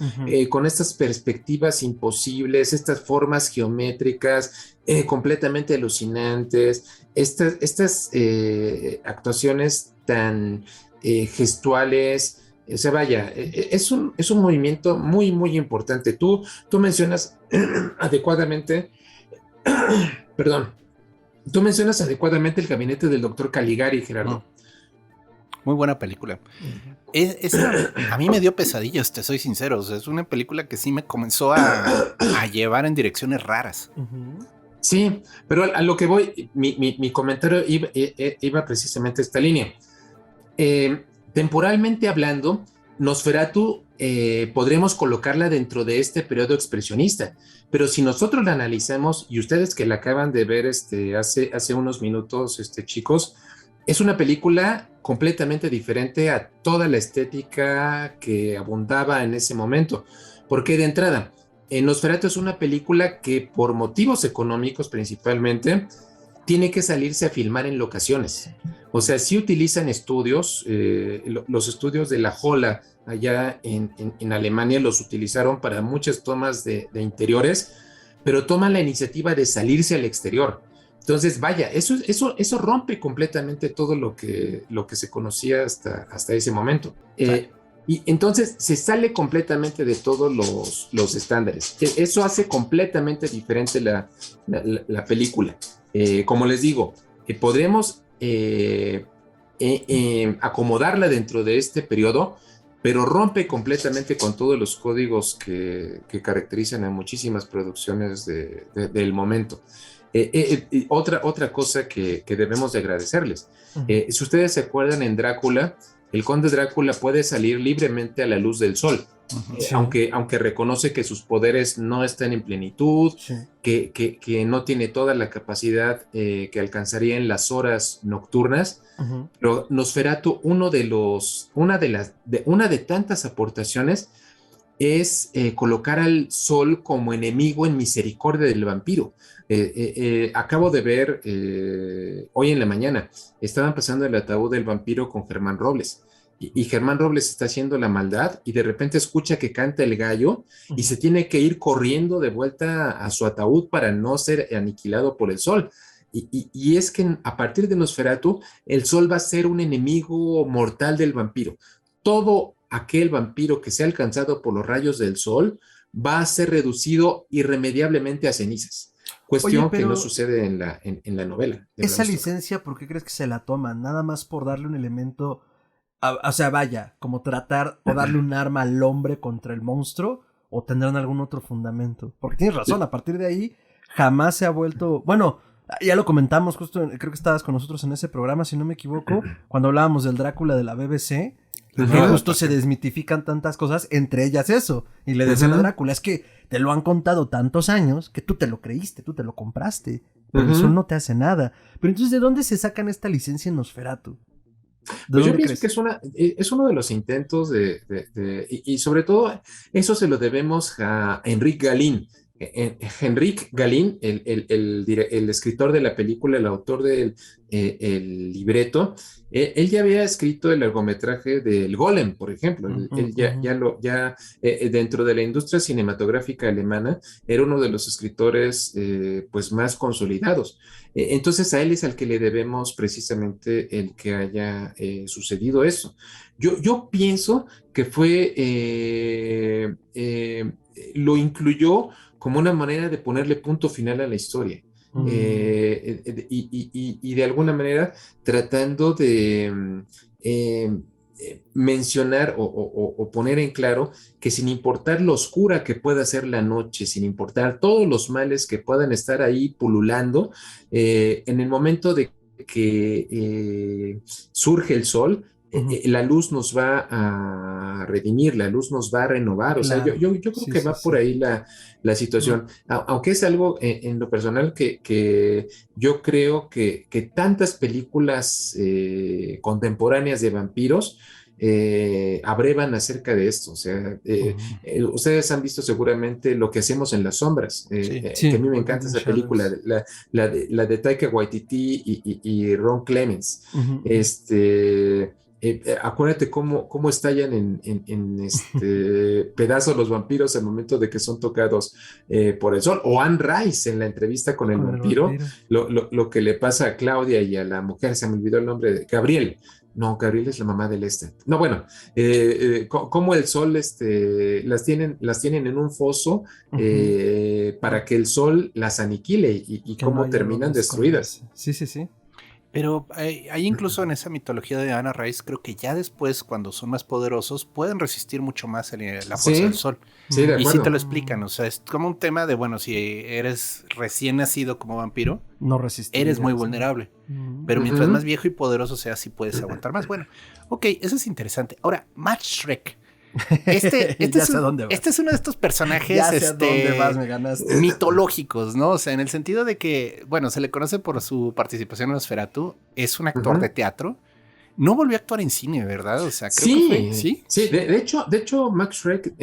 con estas perspectivas imposibles, estas formas geométricas completamente alucinantes, estas actuaciones tan gestuales. O sea, vaya, es un movimiento muy, muy importante. Tú mencionas adecuadamente, perdón, tú mencionas adecuadamente El gabinete del doctor Caligari, Gerardo. Muy buena película. A mí me dio pesadillas, te soy sincero. O sea, es una película que sí me comenzó a llevar en direcciones raras. Sí, pero a lo que voy, mi comentario iba precisamente a esta línea. Temporalmente hablando, Nosferatu podremos colocarla dentro de este periodo expresionista, pero si nosotros la analizamos, y ustedes que la acaban de ver hace unos minutos, chicos, es una película completamente diferente a toda la estética que abundaba en ese momento, porque de entrada, Nosferatu es una película que por motivos económicos principalmente, tiene que salirse a filmar en locaciones. O sea, sí utilizan estudios, los estudios de la Holla allá en Alemania los utilizaron para muchas tomas de interiores, pero toman la iniciativa de salirse al exterior. Entonces, vaya, eso rompe completamente todo lo que se conocía hasta ese momento. Y entonces se sale completamente de todos los estándares. Eso hace completamente diferente la película. Como les digo, podremos acomodarla dentro de este periodo, pero rompe completamente con todos los códigos que caracterizan a muchísimas producciones del momento. Otra cosa que debemos de agradecerles. Si ustedes se acuerdan, en Drácula el conde Drácula puede salir libremente a la luz del sol. Sí. Aunque reconoce que sus poderes no están en plenitud, Sí. que no tiene toda la capacidad que alcanzaría en las horas nocturnas, pero Nosferatu, una de tantas aportaciones es colocar al sol como enemigo en misericordia del vampiro. Acabo de ver hoy en la mañana, estaban pasando el ataúd del vampiro con Germán Robles. Y Germán Robles está haciendo la maldad y de repente escucha que canta el gallo y se tiene que ir corriendo de vuelta a su ataúd para no ser aniquilado por el sol. Y es que a partir de Nosferatu, el sol va a ser un enemigo mortal del vampiro. Todo aquel vampiro que sea alcanzado por los rayos del sol va a ser reducido irremediablemente a cenizas. Cuestión Oye, que no sucede en la novela. Esa licencia, ¿por qué crees que se la toman? Nada más por darle un elemento, o sea, vaya, como tratar o darle un arma al hombre contra el monstruo, o tendrán algún otro fundamento. Porque tienes razón, a partir de ahí jamás se ha vuelto, bueno, ya lo comentamos justo, creo que estabas con nosotros en ese programa, si no me equivoco, cuando hablábamos del Drácula de la BBC, que justo se desmitifican tantas cosas, entre ellas eso, y le decían a Drácula, es que te lo han contado tantos años que tú te lo creíste, tú te lo compraste, pero eso no te hace nada. Pero entonces, ¿de dónde se sacan esta licencia en Nosferatu? Pues yo pienso que es uno de los intentos y sobre todo eso se lo debemos a Enric Galín. Enric Galín, el escritor de la película, el autor del el libreto, él ya había escrito el largometraje del Golem, por ejemplo. Él ya dentro de la industria cinematográfica alemana era uno de los escritores pues más consolidados. Entonces a él es al que le debemos precisamente el que haya sucedido eso. Yo pienso que lo incluyó como una manera de ponerle punto final a la historia. Y de alguna manera tratando de mencionar o poner en claro que sin importar lo oscura que pueda ser la noche, sin importar todos los males que puedan estar ahí pululando, en el momento de que surge el sol, la luz nos va a redimir, la luz nos va a renovar. Claro. O sea, yo creo que va por ahí la situación. Aunque es algo en lo personal que yo creo que tantas películas contemporáneas de vampiros abrevan acerca de esto. O sea, ustedes han visto seguramente Lo que hacemos en las sombras, que a mí me encanta esa película, la de Taika Waititi y Ron Clements. Acuérdate cómo estallan en pedazos los vampiros al momento de que son tocados por el sol. O Anne Rice en la entrevista con el vampiro. Lo que le pasa a Claudia y a la mujer, se me olvidó el nombre de Gabriel. No, Gabriel es la mamá del No, bueno, cómo el sol las tienen en un foso para que el sol las aniquile y cómo no terminan destruidas. Sí. Pero hay incluso en esa mitología de Anna Rice, creo que ya después, cuando son más poderosos, pueden resistir mucho más la fuerza del sol. Sí, de acuerdo. Y sí te lo explican, o sea, es como un tema de, bueno, si eres recién nacido como vampiro, no resistirás, eres muy vulnerable. Pero mientras más viejo y poderoso seas, sí puedes aguantar más. Bueno, ok, eso es interesante. Ahora, Max Schreck. Este es uno de estos personajes mitológicos, ¿no? O sea, en el sentido de que, bueno, se le conoce por su participación en Nosferatu, es un actor de teatro. No volvió a actuar en cine, ¿verdad? O sea, creo que fue. Sí, de hecho, Max Schreck,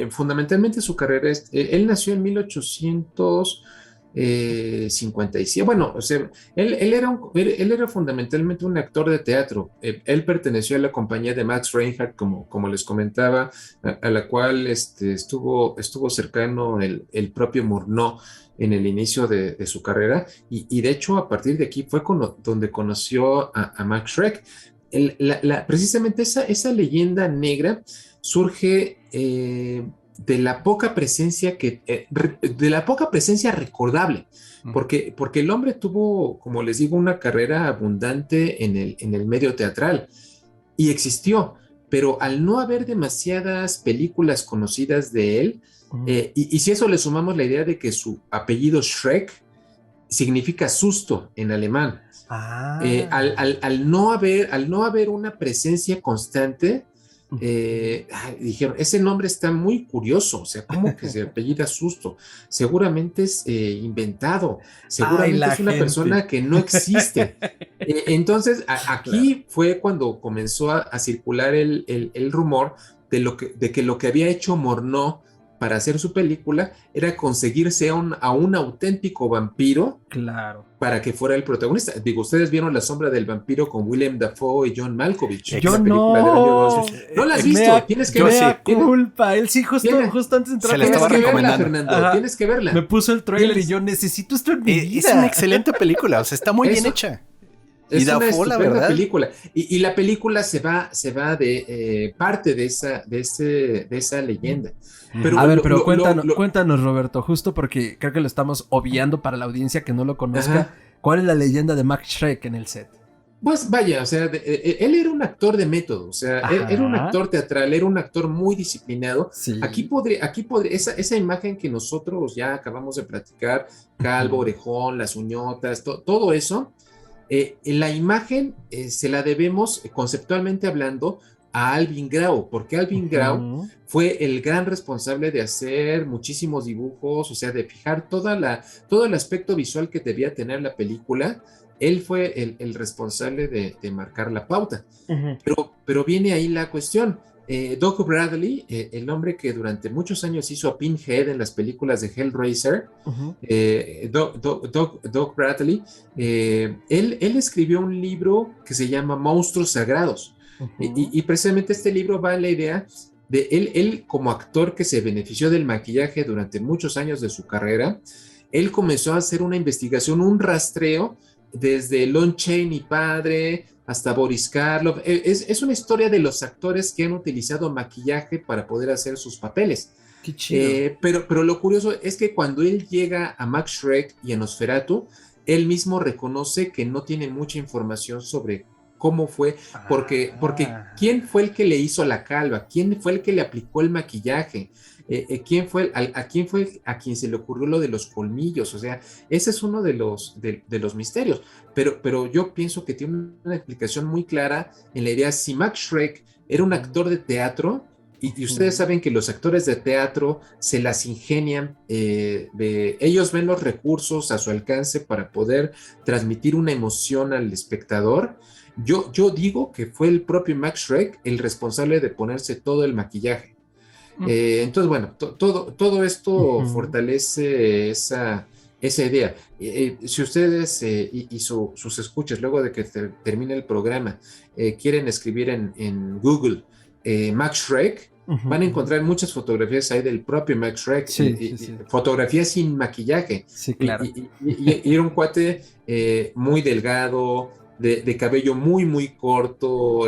fundamentalmente su carrera él nació en 1857. Bueno, o sea, él era fundamentalmente un actor de teatro. Él perteneció a la compañía de Max Reinhardt, como les comentaba, a la cual estuvo cercano el propio Murnau en el inicio de su carrera, y de hecho a partir de aquí fue donde conoció a Max Schreck. Precisamente esa leyenda negra surge de la poca presencia recordable, porque el hombre tuvo, como les digo, una carrera abundante en el medio teatral y existió, pero al no haber demasiadas películas conocidas de él, y si eso le sumamos la idea de que su apellido Schreck significa susto en alemán. Ah. Al no haber una presencia constante, dijeron, ese nombre está muy curioso, o sea, ¿cómo que se apellida Susto? Seguramente es inventado, seguramente es una persona que no existe. Entonces, aquí fue cuando comenzó a circular el rumor de que lo que había hecho Murnau para hacer su película era conseguirse a un auténtico vampiro, claro, para que fuera el protagonista. Digo, ustedes vieron La sombra del vampiro con Willem Dafoe y John Malkovich. Yo no. No la has visto, tienes que verla. Culpa, él sí justo antes de entrar. Se la estaba recomendando. Fernando, tienes que verla. Me puso el trailer y yo necesito esto en mi vida. Es una excelente película, o sea, está muy bien hecha. Es una estupenda película. Y la película se va de parte de esa leyenda. Pero a ver, pero cuéntanos, Roberto, justo porque creo que lo estamos obviando para la audiencia que no lo conozca. Ajá. ¿Cuál es la leyenda de Max Schreck en el set? Pues vaya, o sea, él era un actor de método, o sea, era un actor teatral, era un actor muy disciplinado. Sí. Aquí podría, esa imagen que nosotros ya acabamos de platicar, calvo, orejón, las uñotas, todo eso, la imagen se la debemos, conceptualmente hablando, a Alvin Grau, porque Alvin Grau fue el gran responsable de hacer muchísimos dibujos, o sea, de fijar todo el aspecto visual que debía tener la película. Él fue el responsable de marcar la pauta. Pero viene ahí la cuestión. Doug Bradley, el hombre que durante muchos años hizo a Pinhead en las películas de Hellraiser, Doug Bradley, él escribió un libro que se llama Monstruos Sagrados. Y precisamente este libro va en la idea de él como actor que se benefició del maquillaje durante muchos años de su carrera. Él comenzó a hacer una investigación, un rastreo desde Lon Chaney padre hasta Boris Karloff. Es una historia de los actores que han utilizado maquillaje para poder hacer sus papeles. Qué chido. Pero lo curioso es que cuando él llega a Max Schreck y a Nosferatu, él mismo reconoce que no tiene mucha información sobre cómo fue, porque ¿quién fue el que le hizo la calva? ¿Quién fue el que le aplicó el maquillaje? ¿Quién fue a quien se le ocurrió lo de los colmillos? O sea, ese es uno de los misterios, pero yo pienso que tiene una explicación muy clara en la idea. Si Max Schreck era un actor de teatro, y ustedes saben que los actores de teatro se las ingenian, ellos ven los recursos a su alcance para poder transmitir una emoción al espectador. Yo digo que fue el propio Max Schreck el responsable de ponerse todo el maquillaje. Entonces, bueno, todo esto fortalece esa idea. Si ustedes y sus escuchas, luego de que termine el programa, quieren escribir en Google Max Schreck, van a encontrar muchas fotografías ahí del propio Max Schreck, fotografías sin maquillaje. Sí, claro. Y era un cuate muy delgado, de cabello muy, muy corto,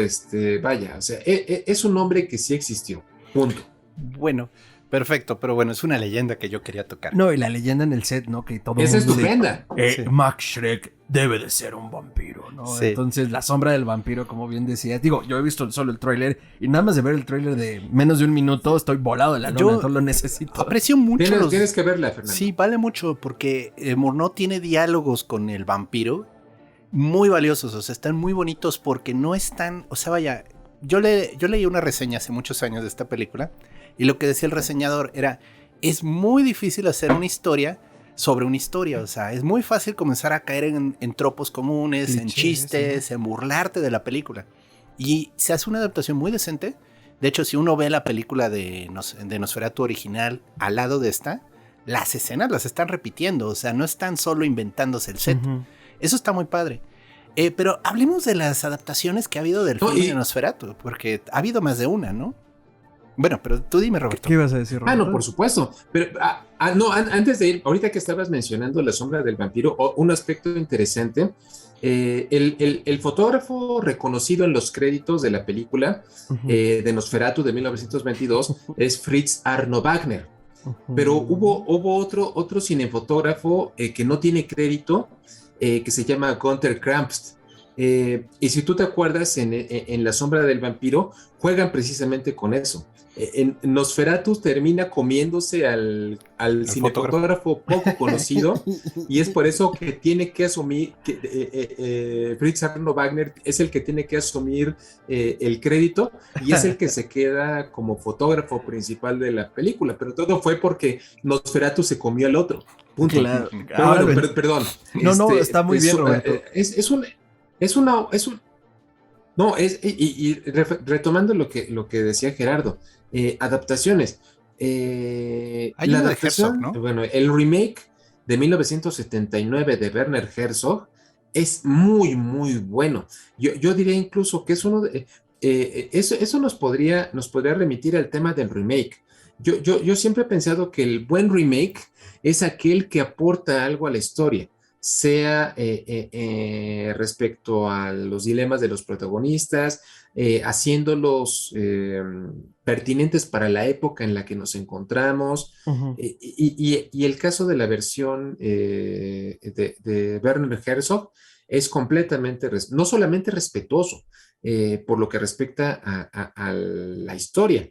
vaya, o sea, es un hombre que sí existió, punto. Bueno, perfecto, pero bueno, es una leyenda que yo quería tocar. No, y la leyenda en el set, ¿no? Que todo es estupenda. Max Schreck debe de ser un vampiro, ¿no? Sí. Entonces, la sombra del vampiro, como bien decía, digo, yo he visto solo el tráiler y nada más de ver el tráiler de menos de un minuto estoy volado de la lona, entonces lo necesito. Aprecio mucho. Tienes que verla, Fernando. Sí, vale mucho porque Murnau tiene diálogos con el vampiro muy valiosos, o sea, están muy bonitos porque no están, o sea, vaya, yo leí una reseña hace muchos años de esta película y lo que decía el reseñador era, es muy difícil hacer una historia sobre una historia, o sea, es muy fácil comenzar a caer en tropos comunes, en chistes, en burlarte de la película, y se hace una adaptación muy decente. De hecho, si uno ve la película de Nosferatu original al lado de esta, las escenas las están repitiendo, o sea, no están solo inventándose el set. Eso está muy padre. Pero hablemos de las adaptaciones que ha habido del filme de Nosferatu, porque ha habido más de una, ¿no? Bueno, pero tú dime, Roberto. ¿Qué ibas a decir, Roberto? No, por supuesto. Pero antes de ir, ahorita que estabas mencionando La sombra del vampiro, un aspecto interesante, el fotógrafo reconocido en los créditos de la película de Nosferatu de 1922 es Fritz Arno Wagner. Pero hubo otro cinefotógrafo que no tiene crédito, que se llama Gunther Krampst. Y si tú te acuerdas, en La sombra del vampiro, juegan precisamente con eso. En Nosferatu termina comiéndose al cinefotógrafo poco conocido, y es por eso que tiene que asumir, que Fritz Arno Wagner es el que tiene que asumir el crédito, y es el que se queda como fotógrafo principal de la película, pero todo fue porque Nosferatu se comió al otro. Punto. Claro. Pero bueno, perdón. No, está muy bien, Roberto. Retomando lo que decía Gerardo, adaptaciones. Hay La uno de adaptación, Herzog, ¿no? bueno, el remake de 1979 de Werner Herzog es muy, muy bueno. Yo diría incluso que es uno de, eso nos podría remitir al tema del remake. Yo siempre he pensado que el buen remake es aquel que aporta algo a la historia, sea respecto a los dilemas de los protagonistas, haciéndolos pertinentes para la época en la que nos encontramos. Uh-huh. Y el caso de la versión de Werner Herzog es completamente, no solamente respetuoso por lo que respecta a la historia.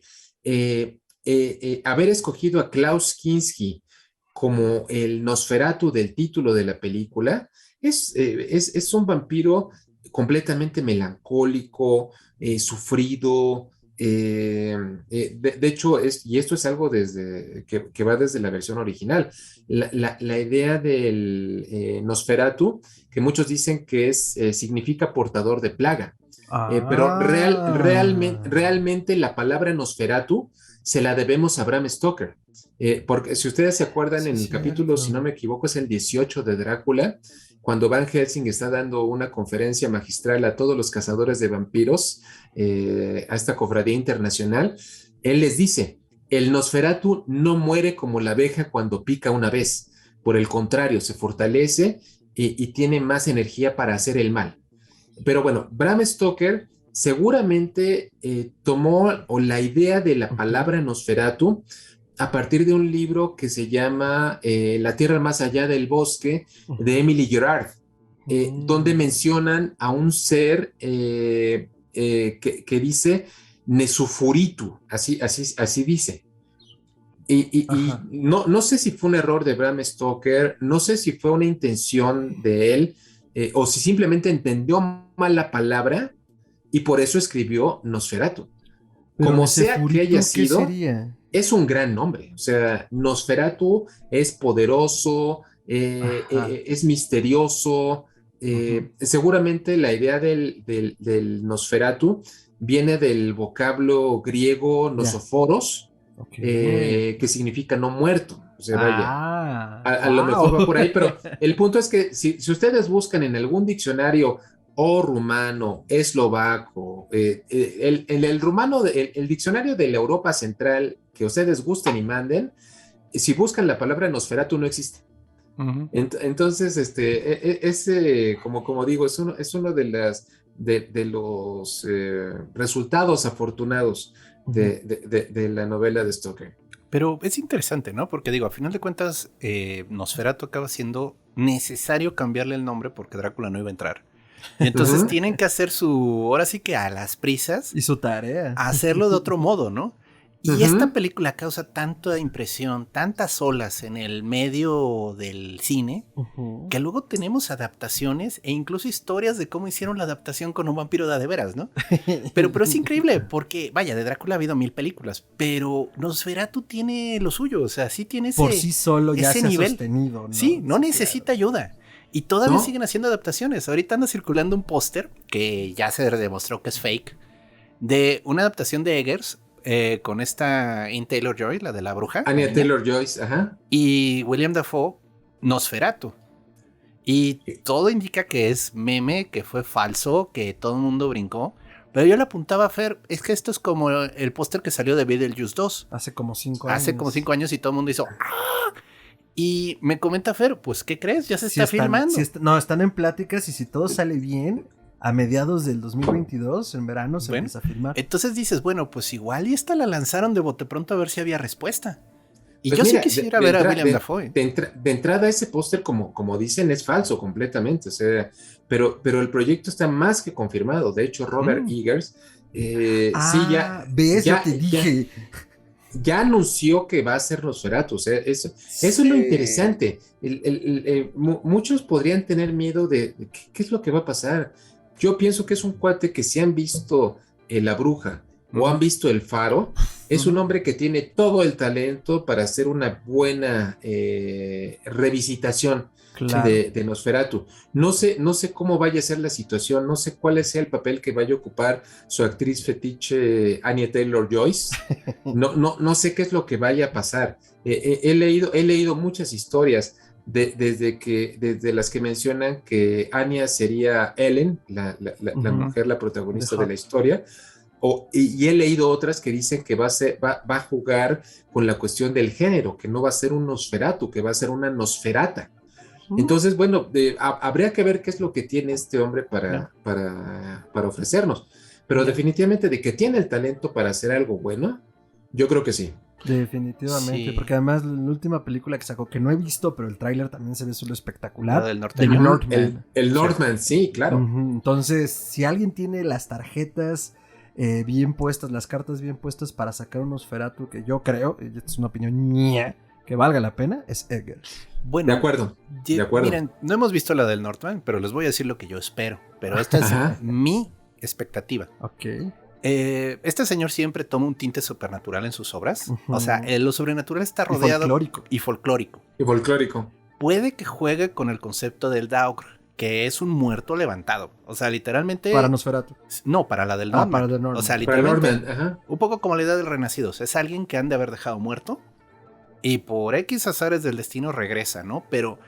Haber escogido a Klaus Kinski como el Nosferatu del título de la película, es un vampiro completamente melancólico, sufrido. De hecho, y esto es algo que va desde la versión original. La idea del Nosferatu, que muchos dicen que significa portador de plaga. Pero realmente la palabra Nosferatu se la debemos a Bram Stoker. Porque si ustedes se acuerdan, sí, en el capítulo, si no me equivoco, es el 18 de Drácula, cuando Van Helsing está dando una conferencia magistral a todos los cazadores de vampiros, a esta cofradía internacional, él les dice: el Nosferatu no muere como la abeja cuando pica una vez, por el contrario, se fortalece y tiene más energía para hacer el mal. Pero bueno, Bram Stoker seguramente tomó la idea de la palabra Nosferatu a partir de un libro que se llama La tierra más allá del bosque, de Emily Gerard, donde mencionan a un ser que dice Nesufuritu, así dice. Y no sé si fue un error de Bram Stoker, no sé si fue una intención de él, o si simplemente entendió mal la palabra y por eso escribió Nosferatu. Pero como sea que haya sido, sería? Es un gran nombre. O sea, Nosferatu es poderoso, es misterioso. Seguramente la idea del Nosferatu viene del vocablo griego nosoforos, que significa no muerto. O sea, vaya, a lo mejor va por ahí, pero el punto es que si ustedes buscan en algún diccionario rumano, eslovaco, el rumano, el diccionario de la Europa Central que ustedes gusten y manden, si buscan la palabra Nosferatu no existe. Entonces, como digo, es uno de los resultados afortunados de la novela de Stoker. Pero es interesante, ¿no? Porque digo, a final de cuentas, Nosferatu acaba siendo necesario cambiarle el nombre porque Drácula no iba a entrar. Y entonces tienen que hacer ahora sí que a las prisas. Y su tarea. Hacerlo de otro modo, ¿no? Y esta película causa tanta impresión, tantas olas en el medio del cine, que luego tenemos adaptaciones e incluso historias de cómo hicieron la adaptación con un vampiro de veras, ¿no? Pero es increíble porque, vaya, de Drácula ha habido 1000 películas, pero Nosferatu tiene lo suyo, o sea, sí tiene ese por sí solo ya ese se nivel. Ha sostenido, ¿no? Sí, no necesita ayuda. Y todavía siguen haciendo adaptaciones. Ahorita anda circulando un póster que ya se demostró que es fake, de una adaptación de Eggers, con esta Anya Taylor-Joy, la de la bruja. Anya Taylor-Joy, ajá. Y William Dafoe, Nosferatu. Y todo indica que es meme, que fue falso, que todo el mundo brincó. Pero yo le apuntaba a Fer, es que esto es como el póster que salió de Beetlejuice 2. Hace como 5 años. Hace como 5 años y todo el mundo hizo ¡ah! Y me comenta Fer, pues ¿qué crees? Ya se está filmando. Están en pláticas y si todo sale bien, a mediados del 2022, en verano, se empieza a filmar. Entonces dices, bueno, pues igual y esta la lanzaron de bote pronto a ver si había respuesta. Y Pues yo sí mira, quisiera ver a William Dafoe. de entrada ese póster, como dicen, es falso completamente, o sea, pero el proyecto está más que confirmado. De hecho, Robert Eggers, sí, ¿Ves? Yo ya, te ya, dije. ya anunció que va a ser Nosferatu. O sea, eso es lo Sí. interesante. Muchos podrían tener miedo de qué es lo que va a pasar. Yo pienso que es un cuate que si han visto La Bruja o han visto El Faro, es un hombre que tiene todo el talento para hacer una buena revisitación Claro. de Nosferatu. No sé cómo vaya a ser la situación, no sé cuál sea el papel que vaya a ocupar su actriz fetiche Anya Taylor-Joyce. No sé qué es lo que vaya a pasar. He leído muchas historias desde las que mencionan que Anya sería Ellen, la mujer, la protagonista de la historia, y he leído otras que dicen que va a jugar con la cuestión del género, que no va a ser un Nosferatu, que va a ser una Nosferata. Entonces, bueno, habría que ver qué es lo que tiene este hombre para ofrecernos. Pero definitivamente de que tiene el talento para hacer algo bueno, yo creo que sí. Definitivamente, Sí. porque además la última película que sacó, que no he visto, pero el tráiler también se ve solo espectacular. La del norteño. del Northman. El Northman, sí, claro. Entonces, si alguien tiene las tarjetas bien puestas, las cartas bien puestas para sacar un Nosferatu, que yo creo, y esta es una opinión mía, que valga la pena, es Eggers. Bueno, De acuerdo. Miren, no hemos visto la del Northman, pero les voy a decir lo que yo espero. Pero esta es mi expectativa. Ok. Este señor siempre toma un tinte supernatural en sus obras. O sea, lo sobrenatural está rodeado. Y folclórico. Y folclórico. Puede que juegue con el concepto del Daugr, que es un muerto levantado. O sea, literalmente. Para Nosferatu. No, para la del Northman. Para el Northman. O sea, literalmente. Un poco como la idea del Renacidos. Es alguien que han de haber dejado muerto. Y por X azares del destino regresa, ¿no? Pero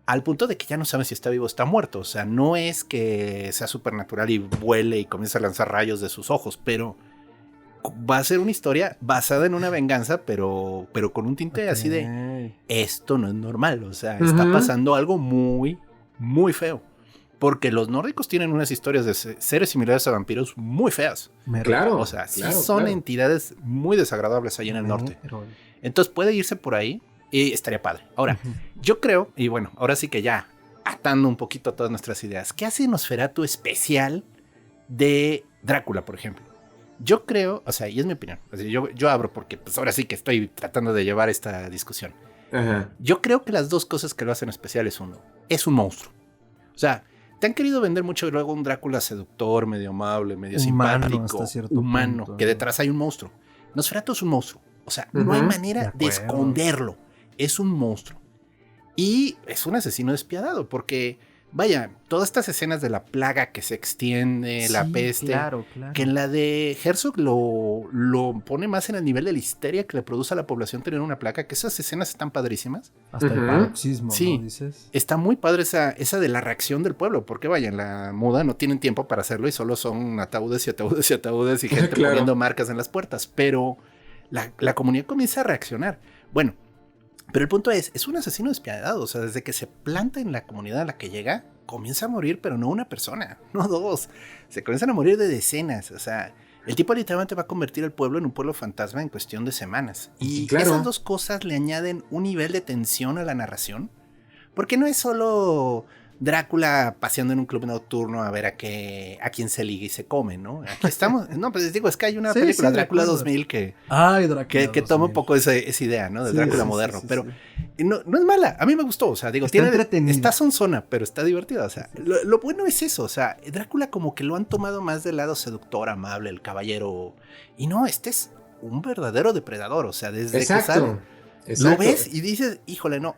al punto de que ya no saben si está vivo o está muerto. O sea, no es que sea supernatural y vuele y comience a lanzar rayos de sus ojos, pero va a ser una historia basada en una venganza, pero con un tinte así de esto no es normal. O sea, está pasando algo muy, muy feo. Porque los nórdicos tienen unas historias de seres similares a vampiros muy feas. Claro. O sea, sí son entidades muy desagradables allá en el norte. Entonces puede irse por ahí y estaría padre. Ahora, yo creo, y bueno, ahora sí que ya atando un poquito todas nuestras ideas, ¿qué hace Nosferatu especial de Drácula, por ejemplo? Yo creo, o sea, y es mi opinión, o sea, yo abro porque pues ahora sí que estoy tratando de llevar esta discusión. Yo creo que las dos cosas que lo hacen especial es uno, es un monstruo. O sea, te han querido vender mucho luego un Drácula seductor, medio amable, medio simpático, humano, punto, que detrás hay un monstruo. Nosferatu es un monstruo. O sea, no hay manera de esconderlo. Es un monstruo. Y es un asesino despiadado, porque, vaya, todas estas escenas de la plaga que se extiende, la peste, que en la de Herzog lo pone más en el nivel de la histeria que le produce a la población tener una plaga, que esas escenas están padrísimas. Hasta el paroxismo, sí, ¿no dices? Está muy padre esa de la reacción del pueblo, porque vaya, en la moda no tienen tiempo para hacerlo y solo son ataúdes y ataúdes y ataúdes y gente poniendo marcas en las puertas, pero la comunidad comienza a reaccionar. Bueno, pero el punto es un asesino despiadado. O sea, desde que se planta en la comunidad a la que llega, comienza a morir, pero no una persona, no dos. Se comienzan a morir de decenas. O sea, el tipo literalmente va a convertir al pueblo en un pueblo fantasma en cuestión de semanas. Y esas dos cosas le añaden un nivel de tensión a la narración. Porque no es solo Drácula paseando en un club nocturno a ver a quién se liga y se come, ¿no? Aquí estamos. No, pues les digo, es que hay una película, Drácula 2000, que toma un poco esa idea, ¿no? De Drácula moderno. Pero no es mala. A mí me gustó. O sea, digo, está sonzona, pero está divertida. O sea, lo bueno es eso. O sea, Drácula como que lo han tomado más del lado seductor, amable, el caballero. Y no, este es un verdadero depredador. O sea, desde que sale. Lo ves y dices, híjole, no,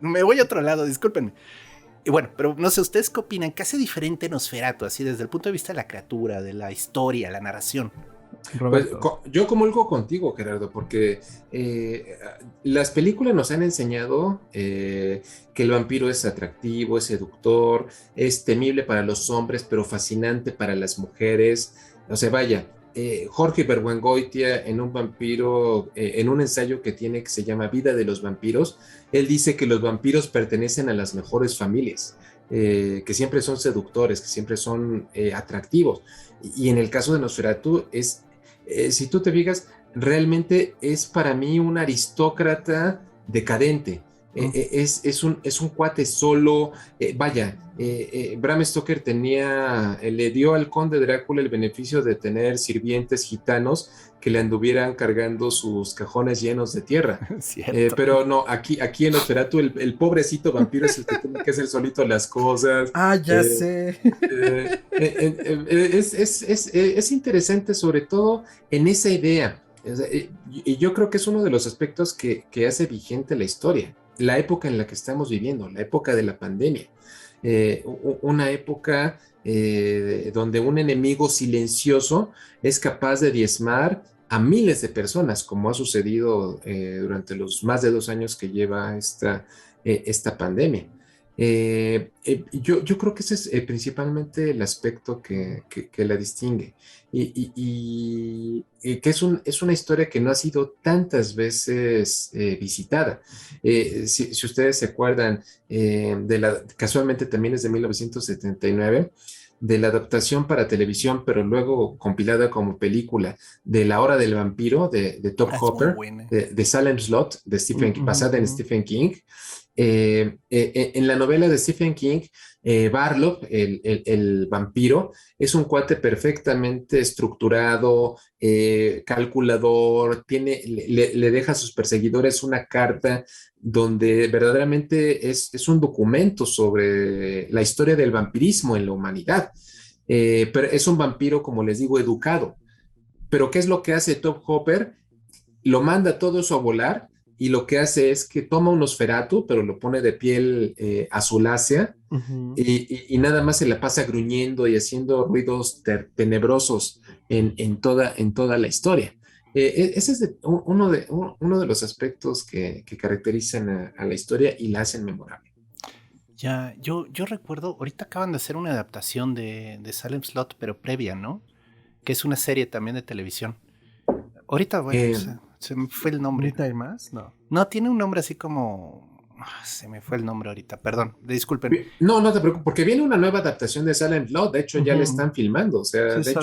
me voy a otro lado, discúlpenme. Y bueno, pero no sé, ¿ustedes qué opinan? ¿Qué hace diferente Nosferatu, así desde el punto de vista de la criatura, de la historia, la narración? Pues, yo comulgo contigo, Gerardo, porque las películas nos han enseñado que el vampiro es atractivo, es seductor, es temible para los hombres, pero fascinante para las mujeres. O sea, vaya, Jorge Berwengoitia en un vampiro, en un ensayo que tiene que se llama Vida de los vampiros, él dice que los vampiros pertenecen a las mejores familias, que siempre son seductores, que siempre son atractivos. Y en el caso de Nosferatu si tú te fijas, realmente es para mí un aristócrata decadente. Es un cuate solo. Bram Stoker le dio al conde Drácula el beneficio de tener sirvientes gitanos que le anduvieran cargando sus cajones llenos de tierra. Cierto. Pero no, aquí en Nosferatu el pobrecito vampiro es el que tiene que hacer solito las cosas. Ah, ya sé. Es interesante sobre todo en esa idea. Y yo creo que es uno de los aspectos que hace vigente la historia, la época en la que estamos viviendo, la época de la pandemia. Una época donde un enemigo silencioso es capaz de diezmar a miles de personas, como ha sucedido durante los más de 2 años que lleva esta pandemia. Yo creo que ese es principalmente el aspecto que la distingue y que es una historia que no ha sido tantas veces visitada. Si ustedes se acuerdan, casualmente también es de 1979, de la adaptación para televisión, pero luego compilada como película, de La Hora del Vampiro, de Top Hopper, de Salem Slot, basada en Stephen King. En la novela de Stephen King, Barlow, el vampiro, es un cuate perfectamente estructurado, calculador, le deja a sus perseguidores una carta donde verdaderamente es un documento sobre la historia del vampirismo en la humanidad. Pero es un vampiro, como les digo, educado. Pero ¿qué es lo que hace Top Hopper? Lo manda todo eso a volar y lo que hace es que toma un Nosferatu, pero lo pone de piel azulácea y nada más se la pasa gruñendo y haciendo ruidos tenebrosos en toda la historia. Ese es uno de los aspectos que caracterizan a la historia y la hacen memorable. Ya, yo recuerdo, ahorita acaban de hacer una adaptación de Salem Slot, pero previa, ¿no? Que es una serie también de televisión. Ahorita, bueno, se me fue el nombre. ¿Ahorita hay más? No. No, tiene un nombre así como... se me fue el nombre ahorita, perdón, disculpen. No te preocupes, porque viene una nueva adaptación de Silent Blood, de hecho ya la están filmando, o sea, sí,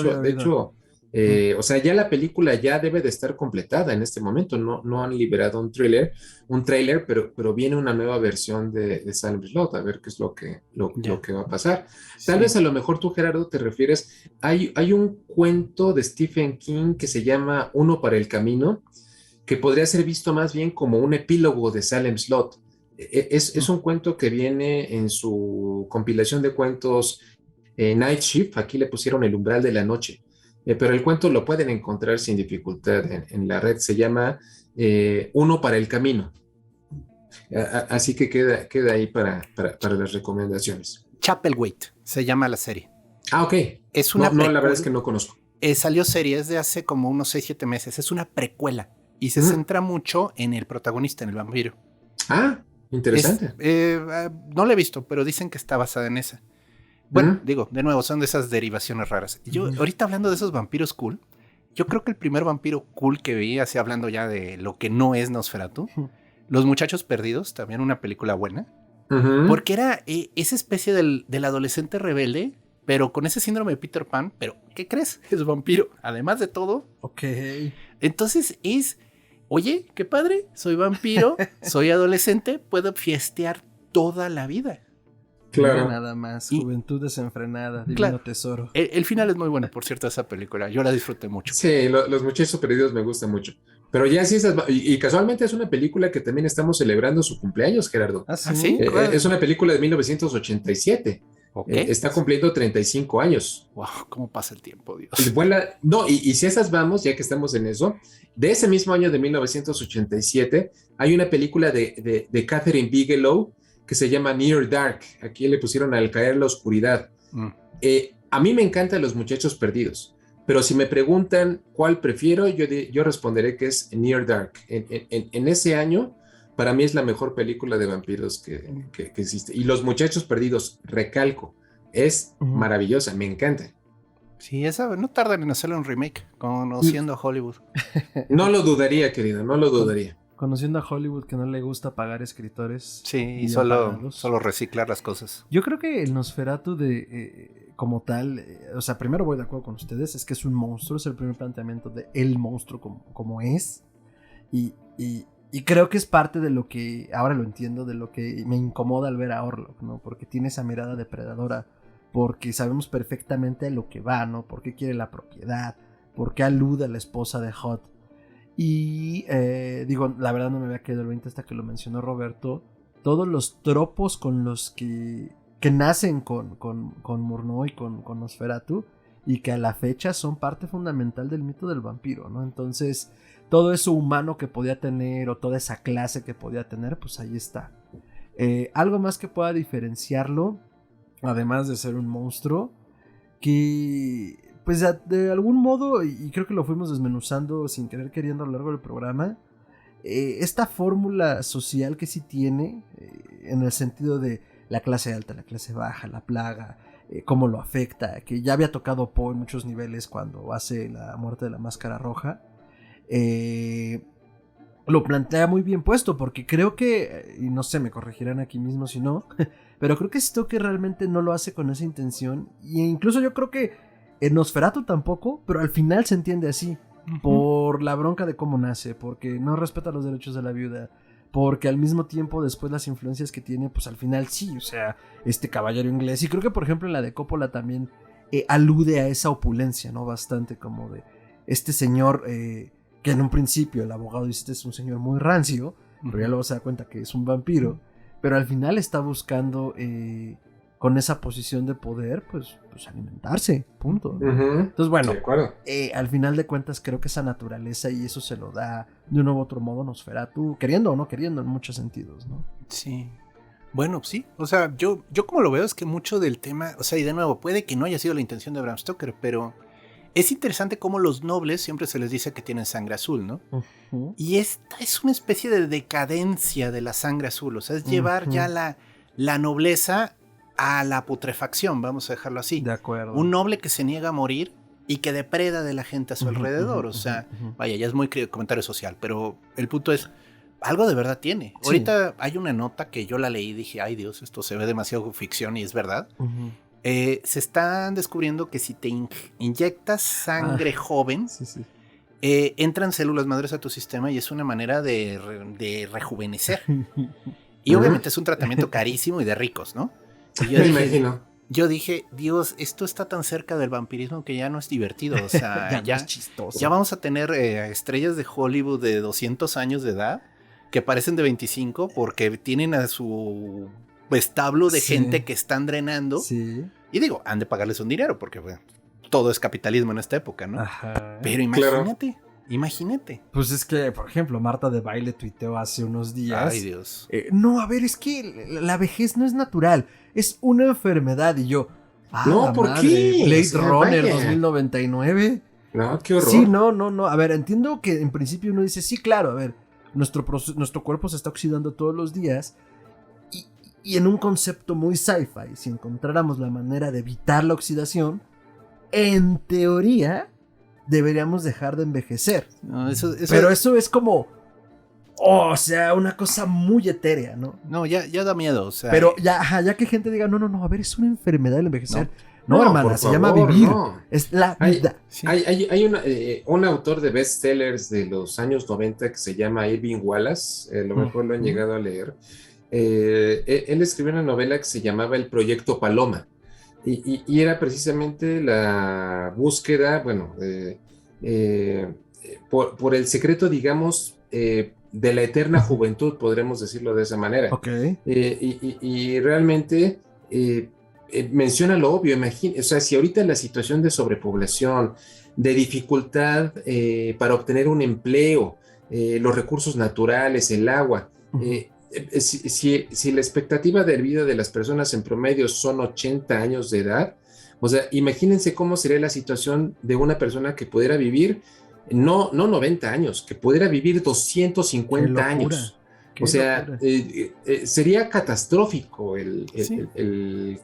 o sea, ya la película ya debe de estar completada en este momento, no han liberado un trailer, pero viene una nueva versión de Silent Blood, a ver qué es lo que va a pasar. Tal vez a lo mejor tú, Gerardo, te refieres, hay un cuento de Stephen King que se llama Uno para el Camino, que podría ser visto más bien como un epílogo de Salem Slot. Es un cuento que viene en su compilación de cuentos Night Shift, aquí le pusieron El Umbral de la Noche, pero el cuento lo pueden encontrar sin dificultad en la red, se llama Uno para el Camino. Así que queda ahí para las recomendaciones. Chapelwaite se llama la serie. Ah, ok. Es una no, la verdad es que no conozco. Salió serie, es de hace como unos 6-7 meses, es una precuela. Y se centra mucho en el protagonista, en el vampiro. Ah, interesante. No la he visto, pero dicen que está basada en esa. Bueno, digo, de nuevo, son de esas derivaciones raras. Yo, ahorita hablando de esos vampiros cool, yo creo que el primer vampiro cool que vi, así hablando ya de lo que no es Nosferatu, Los Muchachos Perdidos, también una película buena, porque era esa especie del adolescente rebelde, pero con ese síndrome de Peter Pan, pero ¿qué crees? Es vampiro, además de todo. Ok. Entonces oye, qué padre, soy vampiro, soy adolescente, puedo fiestear toda la vida. Claro. Nada más, juventud desenfrenada, divino tesoro. El final es muy bueno, por cierto, esa película. Yo la disfruté mucho. Sí, Los Muchachos Perdidos me gusta mucho. Pero ya sí, y casualmente es una película que también estamos celebrando su cumpleaños, Gerardo. ¿Ah, sí? Es una película de 1987. Okay. Está cumpliendo 35 años. Wow, cómo pasa el tiempo, Dios. Y si esas vamos, ya que estamos en eso, de ese mismo año de 1987, hay una película de Catherine Bigelow que se llama Near Dark. Aquí le pusieron Al caer la oscuridad. A mí me encantan Los Muchachos Perdidos, pero si me preguntan cuál prefiero, yo responderé que es Near Dark. En ese año, para mí es la mejor película de vampiros que existe. Y Los Muchachos Perdidos, recalco, es maravillosa, me encanta. Sí, esa no tardan en hacerle un remake, conociendo a Hollywood. No lo dudaría, querido, no lo dudaría. Conociendo a Hollywood que no le gusta pagar escritores. Sí, y solo reciclar las cosas. Yo creo que el Nosferatu como tal, o sea, primero voy de acuerdo con ustedes, es que es un monstruo, es el primer planteamiento de el monstruo como es. Y creo que es parte de lo que, ahora lo entiendo, de lo que me incomoda al ver a Orlok, ¿no? Porque tiene esa mirada depredadora, porque sabemos perfectamente a lo que va, ¿no? Por qué quiere la propiedad, por qué alude a la esposa de Hot. Y digo, la verdad no me había quedado el 20 hasta que lo mencionó Roberto. Todos los tropos con los que nacen con Murnau y con Nosferatu, y que a la fecha son parte fundamental del mito del vampiro, ¿no? Entonces, todo eso humano que podía tener, o toda esa clase que podía tener, pues ahí está. Algo más que pueda diferenciarlo, además de ser un monstruo, que pues de algún modo, y creo que lo fuimos desmenuzando sin querer queriendo a lo largo del programa, esta fórmula social que sí tiene, en el sentido de la clase alta, la clase baja, la plaga, cómo lo afecta, que ya había tocado Poe en muchos niveles cuando hace la muerte de la máscara roja, lo plantea muy bien puesto, porque creo que, y no sé, me corregirán aquí mismo si no, pero creo que Stoker realmente no lo hace con esa intención, e incluso yo creo que en Nosferatu tampoco, pero al final se entiende así, por la bronca de cómo nace, porque no respeta los derechos de la viuda, porque al mismo tiempo después las influencias que tiene, pues al final sí, o sea, este caballero inglés, y creo que por ejemplo en la de Coppola también alude a esa opulencia, ¿no? Bastante como de este señor, que en un principio el abogado dice este es un señor muy rancio, pero ya luego se da cuenta que es un vampiro, pero al final está buscando con esa posición de poder, pues alimentarse, punto, ¿no? Entonces, bueno, al final de cuentas creo que esa naturaleza y eso se lo da de un u otro modo Nosferatu, queriendo o no queriendo en muchos sentidos, ¿no? Sí. Bueno, sí. O sea, yo como lo veo es que mucho del tema, o sea, y de nuevo, puede que no haya sido la intención de Bram Stoker, pero es interesante cómo los nobles siempre se les dice que tienen sangre azul, ¿no? Y esta es una especie de decadencia de la sangre azul, o sea, es llevar ya la nobleza a la putrefacción, vamos a dejarlo así. De acuerdo. Un noble que se niega a morir y que depreda de la gente a su alrededor. O sea, vaya, ya es muy comentario social, pero el punto es, algo de verdad tiene. Sí. Ahorita hay una nota que yo la leí y dije, ay Dios, esto se ve demasiado ficción y es verdad. Se están descubriendo que si te inyectas sangre joven, entran células madres a tu sistema y es una manera de rejuvenecer. Y obviamente es un tratamiento carísimo y de ricos, ¿no? Yo dije, Dios, esto está tan cerca del vampirismo que ya no es divertido, o sea, ya es chistoso. Ya vamos a tener estrellas de Hollywood de 200 años de edad que parecen de 25 porque tienen a su establo de gente que están drenando. Y digo, han de pagarles un dinero porque bueno, todo es capitalismo en esta época, ¿no? Ajá. Pero imagínate. Imagínate. Pues es que, por ejemplo, Marta de Baile tuiteó hace unos días. Ay, Dios. No, a ver, es que la vejez no es natural, es una enfermedad. Y yo, no, ¿por qué? Blade Runner 2099. No, qué horror. Sí, no. A ver, entiendo que en principio uno dice, sí, claro, a ver, nuestro cuerpo se está oxidando todos los días. Y en un concepto muy sci-fi, si encontráramos la manera de evitar la oxidación, en teoría deberíamos dejar de envejecer. No, eso pero eso es como, o sea, una cosa muy etérea, ¿no? No, ya da miedo, o sea. Pero ya que gente diga, no, a ver, es una enfermedad el envejecer. No, hermana, se llama vivir. No. Es la vida. Hay un autor de bestsellers de los años 90 que se llama Irving Wallace, a lo mejor lo han llegado a leer. Él escribió una novela que se llamaba El Proyecto Paloma. Y era precisamente la búsqueda, bueno, por el secreto, digamos, de la eterna juventud, podremos decirlo de esa manera. Okay. Y realmente menciona lo obvio, o sea, si ahorita la situación de sobrepoblación, de dificultad para obtener un empleo, los recursos naturales, el agua, si la expectativa de vida de las personas en promedio son 80 años de edad, o sea, imagínense cómo sería la situación de una persona que pudiera vivir, no 90 años, que pudiera vivir 250 años. O sea, sería catastrófico el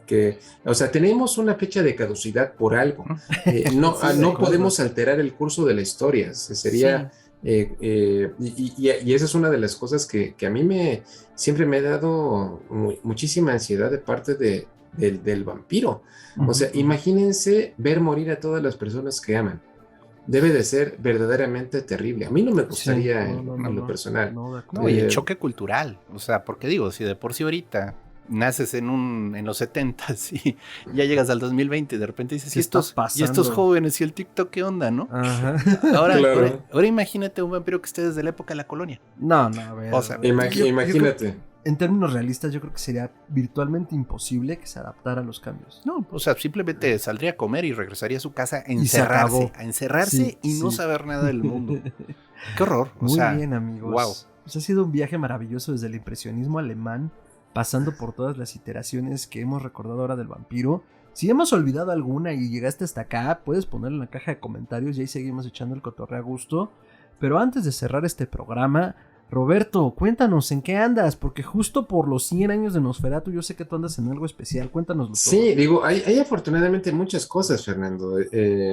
que, o sea, tenemos una fecha de caducidad por algo. No podemos alterar el curso de la historia. Sería Y esa es una de las cosas que a mí siempre me ha dado muchísima ansiedad de parte del vampiro. O sea, imagínense ver morir a todas las personas que aman. Debe de ser verdaderamente terrible. A mí no me gustaría en lo personal. No, y el choque cultural. O sea, porque digo, si de por sí ahorita naces en los 70s y ya llegas al 2020 y de repente dices, ¿y estos jóvenes y el TikTok qué onda, no? Ajá. Ahora imagínate un vampiro que esté desde la época de la colonia. No, a ver. O sea, imagínate. En términos realistas, yo creo que sería virtualmente imposible que se adaptara a los cambios. No, o sea, simplemente saldría a comer y regresaría a su casa a encerrarse y no saber nada del mundo. Qué horror. Muy bien, amigos. Wow. Pues ha sido un viaje maravilloso desde el impresionismo alemán, pasando por todas las iteraciones que hemos recordado ahora del vampiro. Si hemos olvidado alguna y llegaste hasta acá, puedes ponerlo en la caja de comentarios y ahí seguimos echando el cotorreo a gusto. Pero antes de cerrar este programa, Roberto, cuéntanos en qué andas, porque justo por los 100 años de Nosferatu yo sé que tú andas en algo especial, cuéntanoslo todo. Sí, digo, hay afortunadamente muchas cosas, Fernando.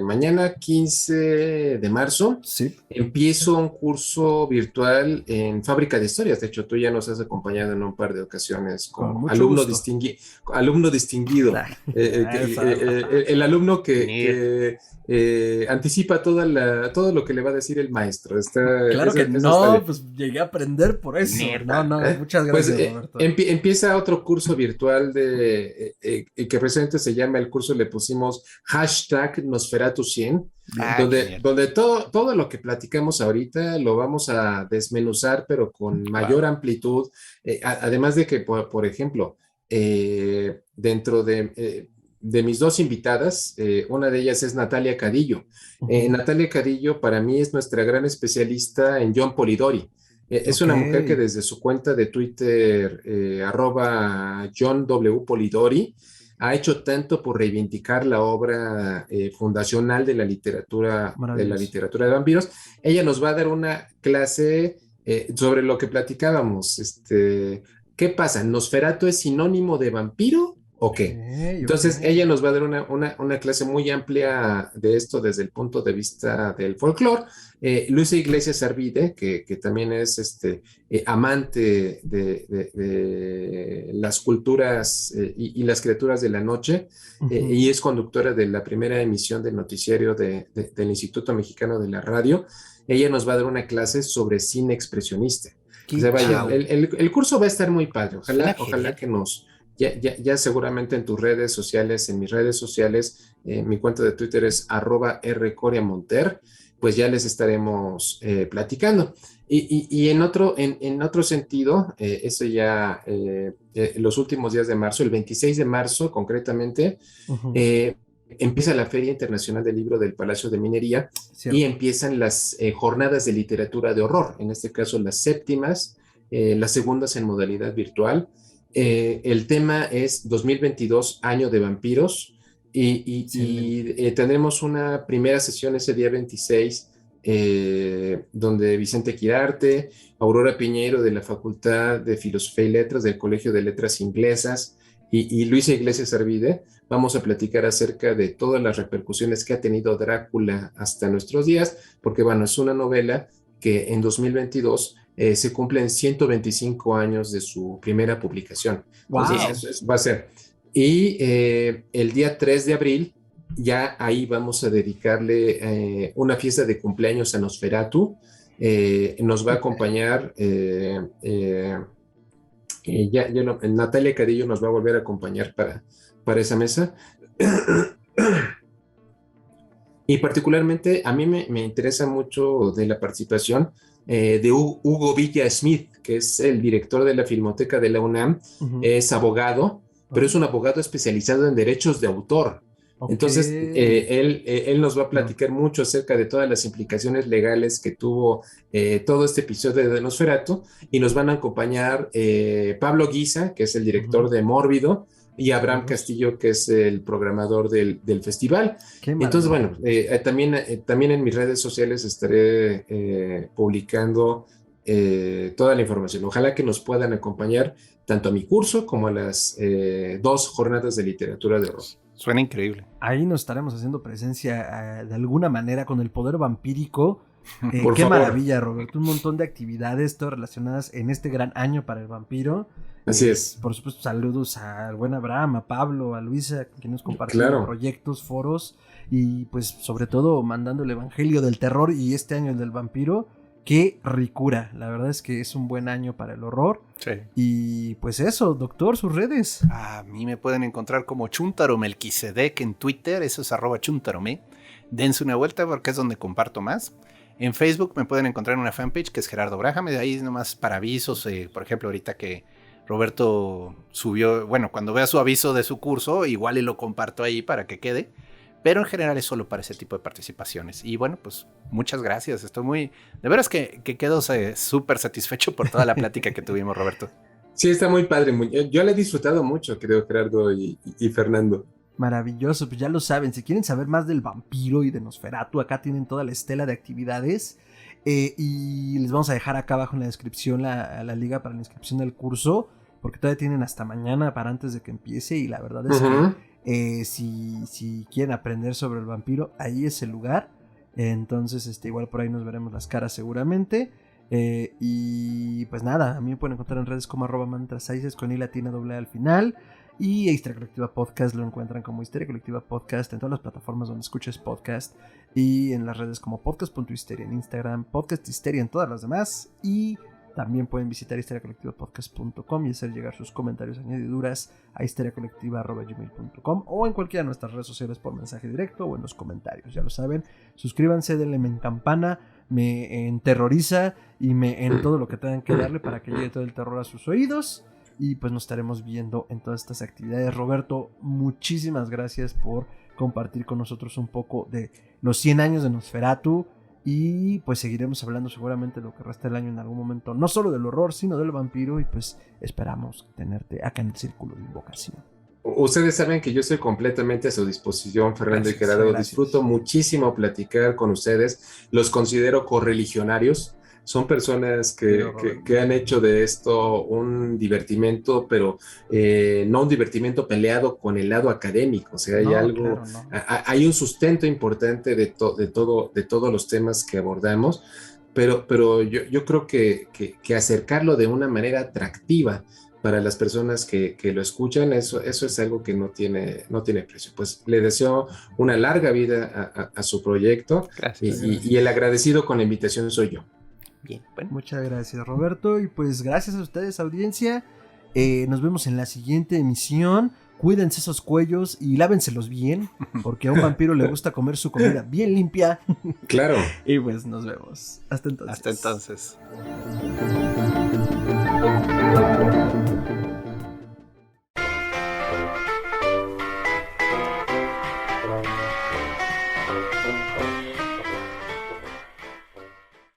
Mañana 15 de marzo empiezo un curso virtual en Fábrica de Historias. De hecho, tú ya nos has acompañado en un par de ocasiones como alumno distinguido. El alumno que anticipa todo lo que le va a decir el maestro. Claro que no, pues llegué a aprender por eso. No, muchas gracias, pues, Roberto. Empieza otro curso virtual que precisamente se llama, el curso le pusimos #Nosferatu100, donde todo lo que platicamos ahorita lo vamos a desmenuzar, pero con mayor amplitud. Además de que, por ejemplo, dentro de mis dos invitadas, una de ellas es Natalia Cadillo. Natalia Cadillo para mí es nuestra gran especialista en John Polidori. Es una mujer que desde su cuenta de Twitter, @JohnWPolidori, ha hecho tanto por reivindicar la obra fundacional de la literatura de vampiros. Ella nos va a dar una clase sobre lo que platicábamos. ¿Qué pasa? ¿Nosferatu es sinónimo de vampiro o qué? Entonces, ella nos va a dar una clase muy amplia de esto desde el punto de vista del folclore. Luisa Iglesias Arvide, que también es amante de las culturas y las criaturas de la noche, y es conductora de la primera emisión del noticiario del Instituto Mexicano de la Radio. Ella nos va a dar una clase sobre cine expresionista. O sea, vaya, el curso va a estar muy padre. Ojalá que nos... Ya seguramente en tus redes sociales, en mis redes sociales, mi cuenta de Twitter es @rcoriamonter, pues ya les estaremos platicando. Y en otro sentido, eso ya los últimos días de marzo, el 26 de marzo concretamente, empieza la Feria Internacional del Libro del Palacio de Minería. Cierto. Y empiezan las jornadas de literatura de horror, en este caso las séptimas, las segundas en modalidad virtual. El tema es 2022, año de vampiros, y tendremos una primera sesión ese día 26, donde Vicente Quirarte, Aurora Piñeiro de la Facultad de Filosofía y Letras del Colegio de Letras Inglesas y Luisa Iglesias Arvide vamos a platicar acerca de todas las repercusiones que ha tenido Drácula hasta nuestros días, porque bueno, es una novela que en 2022 se cumplen 125 años de su primera publicación. Wow. Entonces, eso va a ser. Y el día 3 de abril, ya ahí vamos a dedicarle una fiesta de cumpleaños a Nosferatu. Nos va a acompañar, Natalia Cadillo nos va a volver a acompañar para esa mesa. Y particularmente a mí me interesa mucho de la participación de Hugo Villa Smith, que es el director de la Filmoteca de la UNAM. Es abogado, pero es un abogado especializado en derechos de autor. Entonces, él nos va a platicar mucho acerca de todas las implicaciones legales que tuvo todo este episodio de Nosferatu, y nos van a acompañar Pablo Guisa, que es el director de Mórbido, y Abraham Castillo, que es el programador del festival. Entonces, bueno, también en mis redes sociales estaré publicando toda la información. Ojalá que nos puedan acompañar tanto a mi curso como a las 2 jornadas de literatura de horror. Suena increíble. Ahí nos estaremos haciendo presencia de alguna manera con el poder vampírico. Por Qué favor. maravilla, Roberto. Un montón de actividades, todas relacionadas en este gran año para el vampiro. Así es. Por supuesto, saludos al buen Abraham, a Pablo, a Luisa, quien nos compartió Claro. proyectos, foros y pues sobre todo mandando el evangelio del terror y este año el del vampiro. Qué ricura. La verdad es que es un buen año para el horror. Sí. Y pues eso, doctor, sus redes. A mí me pueden encontrar como Chuntaro Melquisedec en Twitter, eso es @chuntarome. Dense una vuelta porque es donde comparto más. En Facebook me pueden encontrar en una fanpage que es Gerardo Braham, de ahí nomás para avisos, por ejemplo, ahorita que Roberto subió, bueno, cuando vea su aviso de su curso, igual y lo comparto ahí para que quede. Pero en general es solo para ese tipo de participaciones. Y bueno, pues muchas gracias. Estoy muy... De veras que quedo súper satisfecho por toda la plática que tuvimos, Roberto. Sí, está muy padre. Yo la he disfrutado mucho, creo, Gerardo y Fernando. Maravilloso, pues ya lo saben. Si quieren saber más del vampiro y de Nosferatu, acá tienen toda la estela de actividades. Y les vamos a dejar acá abajo en la descripción la liga para la inscripción del curso. Porque todavía tienen hasta mañana para antes de que empiece. Y la verdad es que si quieren aprender sobre el vampiro, ahí es el lugar. Entonces, igual por ahí nos veremos las caras seguramente. Y pues nada, a mí me pueden encontrar en redes como @mantrasaices con i latina doble al final. Y Histeria Colectiva Podcast lo encuentran como Histeria Colectiva Podcast en todas las plataformas donde escuches podcast. Y en las redes como podcast.histeria en Instagram, Podcast Histeria en todas las demás. Y también pueden visitar histeriacolectivapodcast.com y hacer llegar sus comentarios, añadiduras a histeriacolectiva@gmail.com o en cualquiera de nuestras redes sociales por mensaje directo o en los comentarios. Ya lo saben, suscríbanse, denle en campana, me enterroriza y en todo lo que tengan que darle para que llegue todo el terror a sus oídos. Y pues nos estaremos viendo en todas estas actividades. Roberto, muchísimas gracias por compartir con nosotros un poco de los 100 años de Nosferatu. Y pues seguiremos hablando seguramente lo que resta del año en algún momento, no solo del horror, sino del vampiro. Y pues esperamos tenerte acá en el Círculo de Invocación. Ustedes saben que yo estoy completamente a su disposición, Fernando y Gerardo. Gracias. Disfruto muchísimo platicar con ustedes. Los considero correligionarios. Son personas que han hecho de esto un divertimento, pero no un divertimento peleado con el lado académico. O sea, hay algo, claro, no. hay un sustento importante de todos los temas que abordamos, pero yo creo que acercarlo de una manera atractiva para las personas que lo escuchan, eso es algo que no tiene precio. Pues le deseo una larga vida a su proyecto. Gracias. Y el agradecido con la invitación soy yo. Bien, bueno. Muchas gracias, Roberto. Y pues gracias a ustedes, audiencia. Nos vemos en la siguiente emisión. Cuídense esos cuellos y lávenselos bien, porque a un vampiro le gusta comer su comida bien limpia. Claro. Y pues nos vemos. Hasta entonces. Hasta entonces.